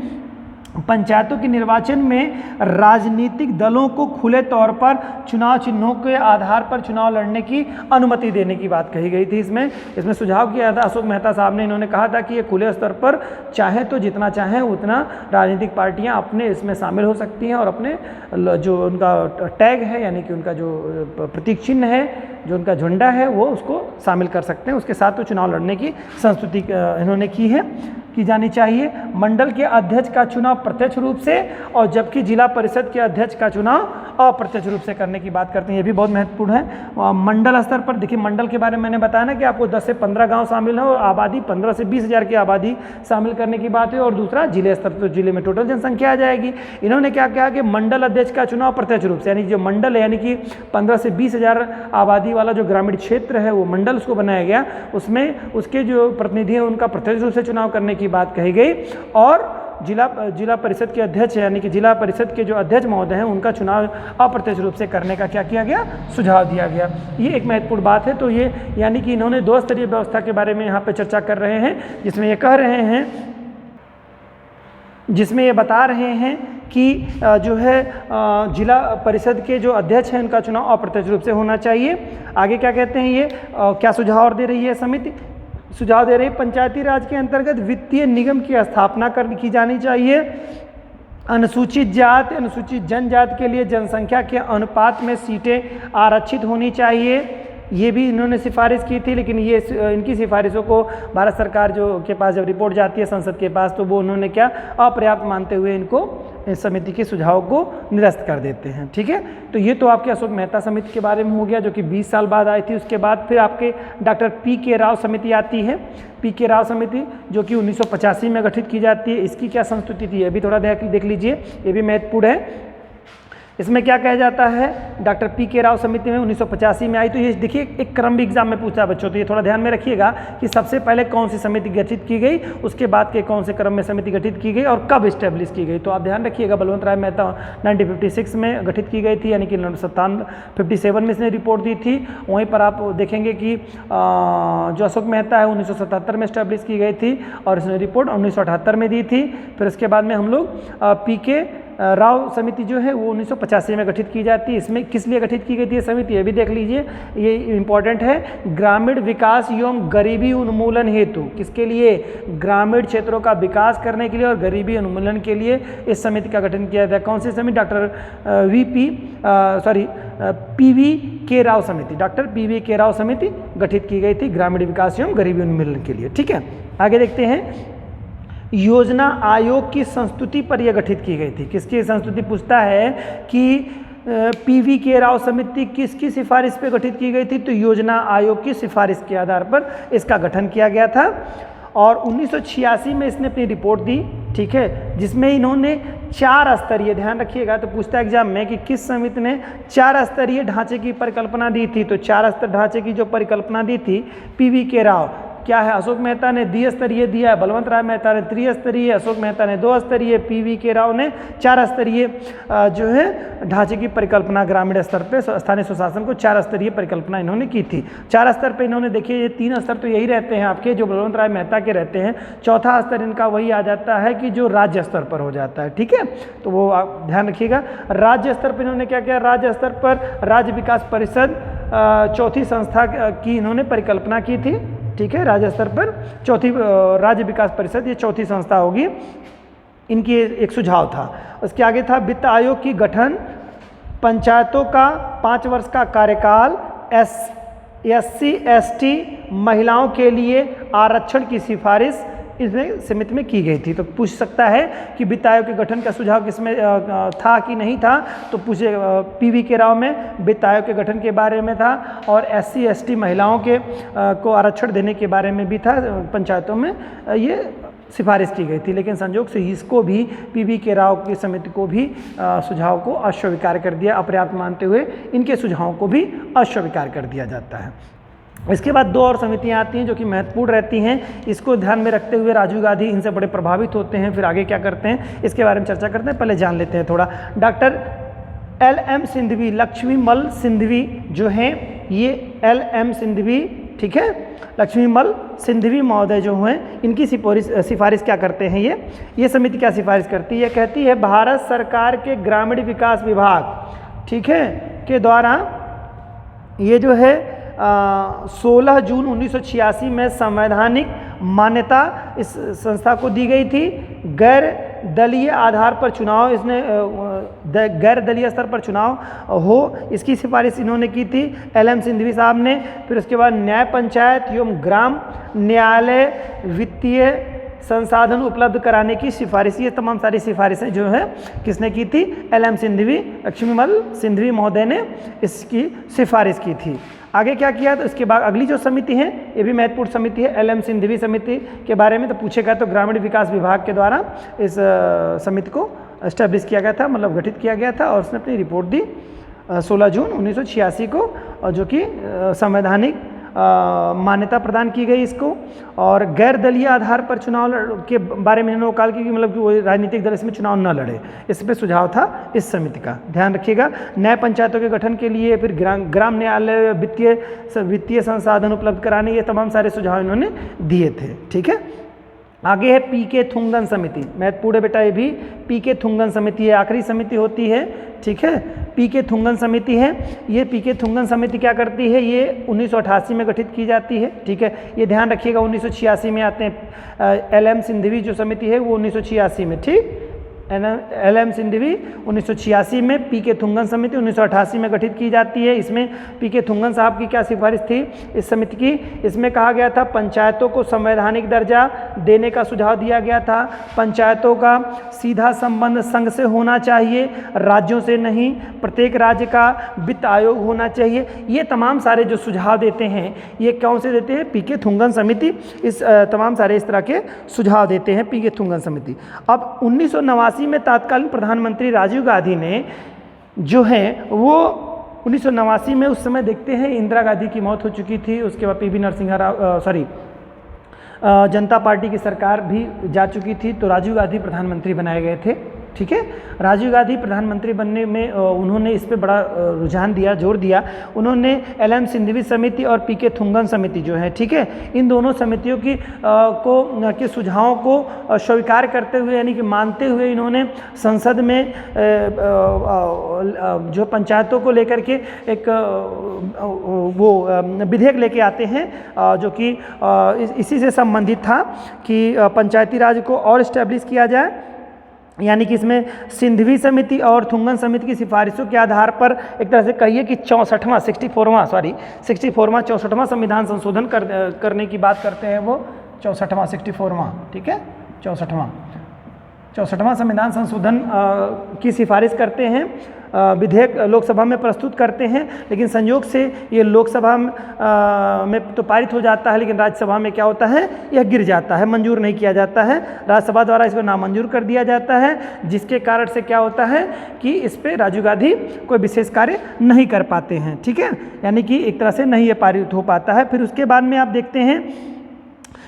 [SPEAKER 1] पंचायतों के निर्वाचन में राजनीतिक दलों को खुले तौर पर चुनाव चिन्हों के आधार पर चुनाव लड़ने की अनुमति देने की बात कही गई थी। इसमें सुझाव किया था अशोक मेहता साहब ने। इन्होंने कहा था कि ये खुले स्तर पर चाहे तो जितना चाहें उतना राजनीतिक पार्टियां अपने इसमें शामिल हो सकती हैं और अपने जो उनका टैग है, यानी कि उनका जो प्रतीक चिन्ह है, जो उनका झंडा है, वो उसको शामिल कर सकते हैं। उसके साथ तो चुनाव लड़ने की संस्तुति इन्होंने की जानी चाहिए। मंडल के अध्यक्ष का चुनाव प्रत्यक्ष रूप से और जबकि जिला परिषद के अध्यक्ष का चुनाव अप्रत्यक्ष रूप से करने की बात करते हैं। ये भी बहुत महत्वपूर्ण है। मंडल स्तर पर देखिए, मंडल के बारे में मैंने बताया ना कि आपको 10 से 15 गांव शामिल है और आबादी 15 से 20 हज़ार की आबादी शामिल करने की बात है। और दूसरा जिले स्तर पर, तो जिले में टोटल जनसंख्या आ जाएगी। इन्होंने क्या कहा कि मंडल अध्यक्ष का चुनाव प्रत्यक्ष रूप से, यानी जो मंडल है, यानी कि 15 से 20 हज़ार आबादी वाला जो ग्रामीण क्षेत्र है वो मंडल उसको बनाया गया, उसमें उसके जो प्रतिनिधि हैं उनका प्रत्यक्ष रूप से चुनाव करने की बात कही गई। और जिला परिषद के अध्यक्ष यानी कि जिला परिषद के जो अध्यक्ष महोदय हैं उनका चुनाव अप्रत्यक्ष रूप से करने का क्या किया गया, सुझाव दिया गया। ये एक महत्वपूर्ण बात है। तो ये यानी कि इन्होंने 2 स्तरीय व्यवस्था के बारे में यहाँ पे चर्चा कर रहे हैं, जिसमें ये कह रहे हैं, जिसमें ये बता रहे हैं कि जो है जिला परिषद के जो अध्यक्ष हैं उनका चुनाव अप्रत्यक्ष रूप से होना चाहिए। आगे क्या कहते हैं ये, क्या सुझाव और दे रही है समिति, सुझाव दे रही है पंचायती राज के अंतर्गत वित्तीय निगम की स्थापना की जानी चाहिए। अनुसूचित जाति अनुसूचित जनजाति के लिए जनसंख्या के अनुपात में सीटें आरक्षित होनी चाहिए। ये भी इन्होंने सिफारिश की थी, लेकिन ये इनकी सिफारिशों को भारत सरकार जो के पास जब रिपोर्ट जाती है संसद के पास, तो वो उन्होंने क्या अपर्याप्त मानते हुए इनको इस समिति के सुझाव को निरस्त कर देते हैं। ठीक है, तो ये तो आपके अशोक मेहता समिति के बारे में हो गया, जो कि 20 साल बाद आई थी। उसके बाद फिर आपके डॉक्टर पी.के. राव समिति आती है। पी.के. राव समिति जो कि 1985 में गठित की जाती है। इसकी क्या संस्तुति थी, ये भी थोड़ा देख लीजिए, ये भी महत्वपूर्ण है। इसमें क्या कहा जाता है, डॉक्टर पी.के. राव समिति में 1985 में आई। तो ये देखिए एक क्रम भी एग्जाम में पूछा बच्चों, तो ये थोड़ा ध्यान में रखिएगा कि सबसे पहले कौन सी समिति गठित की गई, उसके बाद के कौन से क्रम में समिति गठित की गई और कब इस्टेब्लिश की गई। तो आप ध्यान रखिएगा, बलवंत राय मेहता 1956 में गठित की गई थी, यानी कि 57 में इसने रिपोर्ट दी थी। वहीं पर आप देखेंगे कि जो अशोक मेहता है 1977 में इस्टेब्लिश की गई थी और इसने रिपोर्ट 1978 में दी थी। फिर उसके बाद में हम लोग पी.के. राव समिति जो है वो 1985 में गठित की जाती है। इसमें किस लिए गठित की गई थी ये समिति, ये भी देख लीजिए, ये इम्पॉर्टेंट है। ग्रामीण विकास एवं गरीबी उन्मूलन हेतु, किसके लिए, ग्रामीण क्षेत्रों का विकास करने के लिए और गरीबी उन्मूलन के लिए इस समिति का गठन किया था। कौन सी समिति, डॉक्टर पी.वी.के. राव समिति, डॉक्टर पी.वी.के. राव समिति गठित की गई थी ग्रामीण विकास एवं गरीबी उन्मूलन के लिए। ठीक है, आगे देखते हैं। योजना आयोग की संस्तुति पर यह गठित की गई थी। किसकी संस्तुति, पूछता है कि पी.वी.के. राव समिति किसकी सिफारिश पे गठित की गई थी, तो योजना आयोग की सिफारिश के आधार पर इसका गठन किया गया था। और 1986 में इसने अपनी रिपोर्ट दी, ठीक है, जिसमें इन्होंने 4 स्तरीय, ध्यान रखिएगा तो पूछता है एग्जाम में कि किस समिति ने 4 स्तरीय ढांचे की परिकल्पना दी थी। तो 4 स्तर ढांचे की जो परिकल्पना दी थी पी.वी.के. राव, क्या है, अशोक मेहता ने द्विस्तरीय दिया है, बलवंत राय मेहता ने त्रिस्तरीय, अशोक मेहता ने 2 स्तरीय, पी.वी.के. राव ने 4 स्तरीय जो है ढांचे की परिकल्पना ग्रामीण स्तर पे स्थानीय सुशासन को 4 स्तरीय परिकल्पना इन्होंने की थी। 4 स्तर पे इन्होंने, देखिए ये 3 स्तर तो यही रहते हैं आपके जो बलवंत राय मेहता के रहते हैं, चौथा स्तर इनका वही आ जाता है कि जो राज्य स्तर पर हो जाता है। ठीक है, तो वो आप ध्यान रखिएगा। राज्य स्तर पर इन्होंने क्या किया, राज्य स्तर पर राज्य विकास परिषद चौथी संस्था की इन्होंने परिकल्पना की थी। ठीक है, राज्य स्तर पर चौथी राज्य विकास परिषद ये चौथी संस्था होगी, इनकी एक सुझाव था। उसके आगे था वित्त आयोग की गठन, पंचायतों का 5 वर्ष का कार्यकाल, SC ST महिलाओं के लिए आरक्षण की सिफारिश इसमें समिति में की गई थी। तो पूछ सकता है कि वित्त आयोग के गठन का सुझाव किसमें था कि नहीं था, तो पूछे पी.वी.के. राव में वित्त आयोग के गठन के बारे में था और SC ST महिलाओं के को आरक्षण देने के बारे में भी था, पंचायतों में ये सिफारिश की गई थी। लेकिन संयोग से इसको भी पी.वी.के. राव की समिति को भी सुझाव को अस्वीकार कर दिया, अपर्याप्त मानते हुए इनके सुझावों को भी अस्वीकार कर दिया जाता है। इसके बाद 2 और समितियां आती हैं जो कि महत्वपूर्ण रहती हैं। इसको ध्यान में रखते हुए राजीव गांधी इनसे बड़े प्रभावित होते हैं। फिर आगे क्या करते हैं इसके बारे में चर्चा करते हैं, पहले जान लेते हैं थोड़ा। Doctor L.M. सिंधवी, लक्ष्मीमल सिंधवी जो हैं, ये L.M. सिंधवी, ठीक है, लक्ष्मीमल सिंधवी महोदय जो हैं, इनकी सिफारिश क्या करते हैं, ये समिति क्या सिफारिश करती है, कहती है भारत सरकार के ग्रामीण विकास विभाग, ठीक है, के द्वारा ये जो है 16 जून 1986 में संवैधानिक मान्यता इस संस्था को दी गई थी। गैर दलीय आधार पर चुनाव, इसने गैर दलीय स्तर पर चुनाव हो, इसकी सिफारिश इन्होंने की थी L.M. सिंधवी साहब ने। फिर उसके बाद न्याय पंचायत एवं ग्राम न्यायालय वित्तीय संसाधन उपलब्ध कराने की सिफारिश, ये तमाम सारी सिफारिशें जो है किसने की थी, L.M. सिंधवी, लक्ष्मीमल सिंधवी महोदय ने इसकी सिफारिश की थी। आगे क्या किया, तो इसके बाद अगली जो समिति है ये भी महत्वपूर्ण समिति है, L.M. सिंधवी समिति के बारे में तो पूछेगा, तो ग्रामीण विकास विभाग के द्वारा इस समिति को एस्टेब्लिश किया गया था, मतलब गठित किया गया था, और उसने अपनी रिपोर्ट दी 16 जून 1986 को, और जो कि संवैधानिक मान्यता प्रदान की गई इसको। और गैर दलीय आधार पर चुनाव के बारे में इन्होंने वकाल की, मतलब कि वो राजनीतिक दल इसमें चुनाव न लड़े, इस पर सुझाव था इस समिति का, ध्यान रखिएगा। न्याय पंचायतों के गठन के लिए फिर ग्राम न्यायालय, वित्तीय संसाधन उपलब्ध कराने, ये तमाम सारे सुझाव इन्होंने दिए थे। ठीक है, आगे है पीके थुंगन समिति, महत्वपूर्ण है बेटा ये भी। पीके थुंगन समिति है, आखिरी समिति होती है। ठीक है, पीके थुंगन समिति है। ये पीके थुंगन समिति क्या करती है, ये 1988 में गठित की जाती है। ठीक है, ये ध्यान रखिएगा। 1986 में आते हैं। LM सिंघवी जो समिति है वो 1986 में, ठीक, LM सिंघवी 1986 में, पीके थुंगन समिति 1988 में गठित की जाती है। इसमें पीके थुंगन साहब की क्या सिफारिश थी इस समिति की, इसमें कहा गया था पंचायतों को संवैधानिक दर्जा देने का सुझाव दिया गया था। पंचायतों का सीधा संबंध संघ से होना चाहिए, राज्यों से नहीं। प्रत्येक राज्य का वित्त आयोग होना चाहिए। ये तमाम सारे जो सुझाव देते हैं, ये कौन से देते हैं, पीके थुंगन समिति इस तमाम सारे इस तरह के सुझाव देते हैं पीके थुंगन समिति। अब 1989 में तत्कालीन प्रधानमंत्री राजीव गांधी ने जो है वो 1989 में, उस समय देखते हैं इंदिरा गांधी की मौत हो चुकी थी, उसके बाद PV नरसिम्हा राव जनता पार्टी की सरकार भी जा चुकी थी, तो राजीव गांधी प्रधानमंत्री बनाए गए थे। ठीक है, राजीव गांधी प्रधानमंत्री बनने में उन्होंने इस पे बड़ा रुझान दिया, जोर दिया। उन्होंने LM सिंघवी समिति और पीके थुंगन समिति जो है, ठीक है, इन दोनों समितियों की के सुझावों को स्वीकार करते हुए, यानी कि मानते हुए, इन्होंने संसद में जो पंचायतों को लेकर के एक वो विधेयक लेके आते हैं जो कि इसी से संबंधित था कि पंचायती राज को और इस्टेब्लिश किया जाए। यानी कि इसमें सिंघवी समिति और थुंगन समिति की सिफारिशों के आधार पर एक तरह से कहिए कि 64वां संविधान संशोधन करने की बात करते हैं वो, 64वां, ठीक है, 64वां संविधान संशोधन की सिफारिश करते हैं, विधेयक लोकसभा में प्रस्तुत करते हैं। लेकिन संयोग से ये लोकसभा में तो पारित हो जाता है, लेकिन राज्यसभा में क्या होता है, यह गिर जाता है, मंजूर नहीं किया जाता है, राज्यसभा द्वारा इसको नामंजूर कर दिया जाता है, जिसके कारण से क्या होता है कि इस पर राजीव गांधी कोई विशेष कार्य नहीं कर पाते हैं। ठीक है, यानी कि एक तरह से नहीं ये पारित हो पाता है। फिर उसके बाद में आप देखते हैं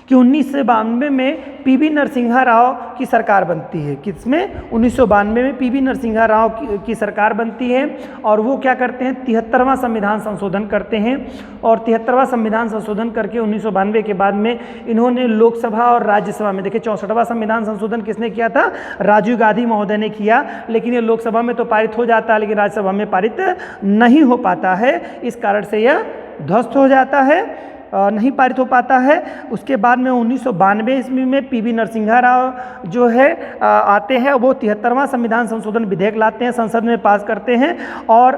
[SPEAKER 1] कि 1992 में PV नरसिम्हा राव की सरकार बनती है। किसमें, 1992 में PV नरसिम्हा राव की सरकार बनती है, और वो क्या करते हैं, 73वां संविधान संशोधन करते हैं। और 73वां संविधान संशोधन करके 1992 के बाद में इन्होंने लोकसभा और राज्यसभा में, देखिए 64वां संविधान संशोधन किसने किया था, राजीव गांधी महोदय ने किया। लेकिन ये लोकसभा में तो पारित हो जाता है, लेकिन राज्यसभा में पारित नहीं हो पाता है, इस कारण से यह ध्वस्त हो जाता है, नहीं पारित हो पाता है। उसके बाद में 1992 ईस्वी में PV नरसिम्हा राव जो है आते हैं, वो 73वां संविधान संशोधन विधेयक लाते हैं, संसद में पास करते हैं। और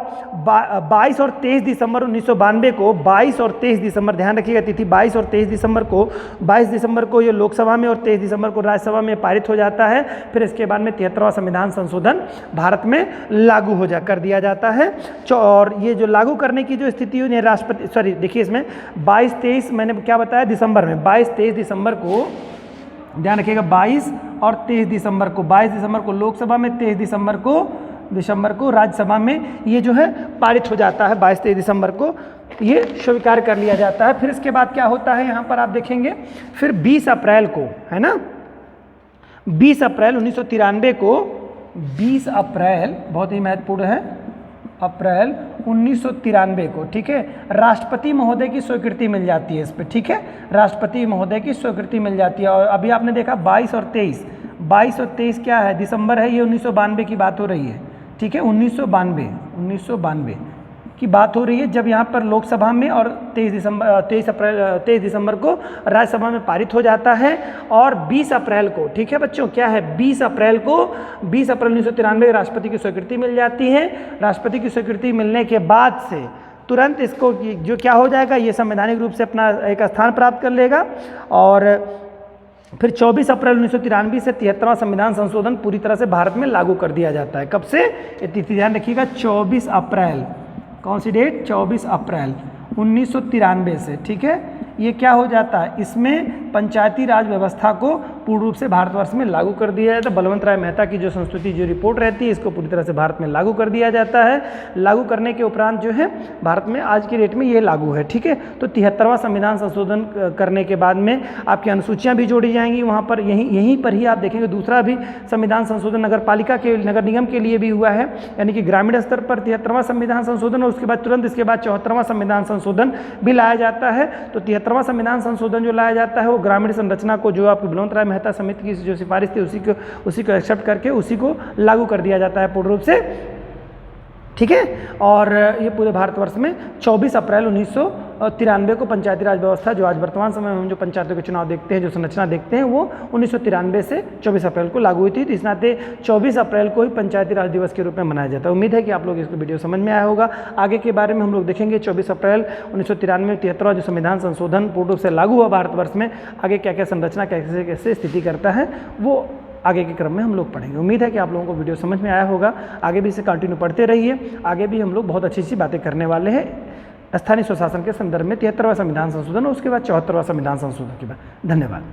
[SPEAKER 1] 22 और 23 दिसंबर 1992 को, 22 और 23 दिसंबर, ध्यान रखिएगा तिथि, 22 और 23 दिसंबर को, 22 दिसंबर को ये लोकसभा में और 23 दिसंबर को राज्यसभा में पारित हो जाता है। फिर इसके बाद में 73वां संविधान संशोधन भारत में लागू कर दिया जाता है। और ये जो लागू करने की जो स्थिति है, राष्ट्रपति, देखिए इसमें 22-23 मैंने क्या बताया, दिसंबर में 22-23 दिसंबर को, ध्यान रखिएगा, 22 और 23 दिसंबर को, 22 दिसंबर को लोकसभा में, 23 दिसंबर को राज्यसभा में ये जो है पारित हो जाता है। 22-23 दिसंबर को ये स्वीकार कर लिया जाता है। फिर इसके बाद क्या होता है, यहाँ पर आप देखेंगे, फिर 20 अप्रैल को, है ना, 20 अप्रैल 1993 को, 20 अप्रैल बहुत ही महत्वपूर्ण है, अप्रैल 1993 को, ठीक है, राष्ट्रपति महोदय की स्वीकृति मिल जाती है इस पर। ठीक है, राष्ट्रपति महोदय की स्वीकृति मिल जाती है। और अभी आपने देखा 22 और 23 क्या है, दिसंबर है, ये 1992 की बात हो रही है। ठीक है, 1992 की बात हो रही है, जब यहाँ पर लोकसभा में और 23 दिसंबर को राज्यसभा में पारित हो जाता है। और 20 अप्रैल को, ठीक है बच्चों, क्या है, 20 अप्रैल 1993 राष्ट्रपति की स्वीकृति मिल जाती है। राष्ट्रपति की स्वीकृति मिलने के बाद से तुरंत इसको जो क्या हो जाएगा, ये संवैधानिक रूप से अपना एक स्थान प्राप्त कर लेगा। और फिर 24 अप्रैल 1993 से 73वां संविधान संशोधन पूरी तरह से भारत में लागू कर दिया जाता है। कब से, ये तिथि ध्यान रखिएगा, 24 अप्रैल, कौन सी डेट, 24 अप्रैल 1993 से। ठीक है, ये क्या हो जाता है, इसमें पंचायती राज व्यवस्था को पूर्ण रूप से भारतवर्ष में लागू कर दिया जाता है। बलवंत राय मेहता की जो संस्तुति जो रिपोर्ट रहती है इसको पूरी तरह से भारत में लागू कर दिया जाता है। लागू करने के उपरांत जो है भारत में आज की डेट में ये लागू है, ठीक है। तो 73वां संविधान संशोधन करने के बाद में आपकी अनुसूचियाँ भी जोड़ी जाएंगी वहाँ पर, यहीं पर ही आप देखेंगे दूसरा भी संविधान संशोधन नगर पालिका के नगर निगम के लिए भी हुआ है, यानी कि ग्रामीण स्तर पर 73वां संविधान संशोधन और उसके बाद तुरंत इसके बाद 74वां संविधान संशोधन भी लाया जाता है। तो 73वां संविधान संशोधन जो लाया जाता है वो ग्रामीण संरचना को जो आपकी बलवंत राय मेहता समिति की जो सिफारिश थी उसी को एक्सेप्ट करके उसी को लागू कर दिया जाता है पूर्ण रूप से, ठीक है। और ये पूरे भारतवर्ष में 24 अप्रैल 1993 को पंचायती राज व्यवस्था, जो आज वर्तमान समय में हम जो पंचायतों के चुनाव देखते हैं, जो संरचना देखते हैं, वो 1993 से 24 अप्रैल को लागू हुई थी। तो इस नाते 24 अप्रैल को ही पंचायती राज दिवस के रूप में मनाया जाता है। उम्मीद है कि आप लोग इसको वीडियो समझ में आया होगा। आगे के बारे में हम लोग देखेंगे 24 अप्रैल 1993 में 73वां जो संविधान संशोधन पूर्ण रूप से लागू हुआ भारतवर्ष में, आगे क्या क्या संरचना कैसे कैसे स्थिति करता है वो आगे के क्रम में हम लोग पढ़ेंगे। उम्मीद है कि आप लोगों को वीडियो समझ में आया होगा। आगे भी इसे कंटिन्यू पढ़ते रहिए, आगे भी हम लोग बहुत अच्छी अच्छी बातें करने वाले हैं स्थानीय स्वशासन के संदर्भ में 73वां संविधान संशोधन और उसके बाद 74वां संविधान संशोधन के बाद। धन्यवाद।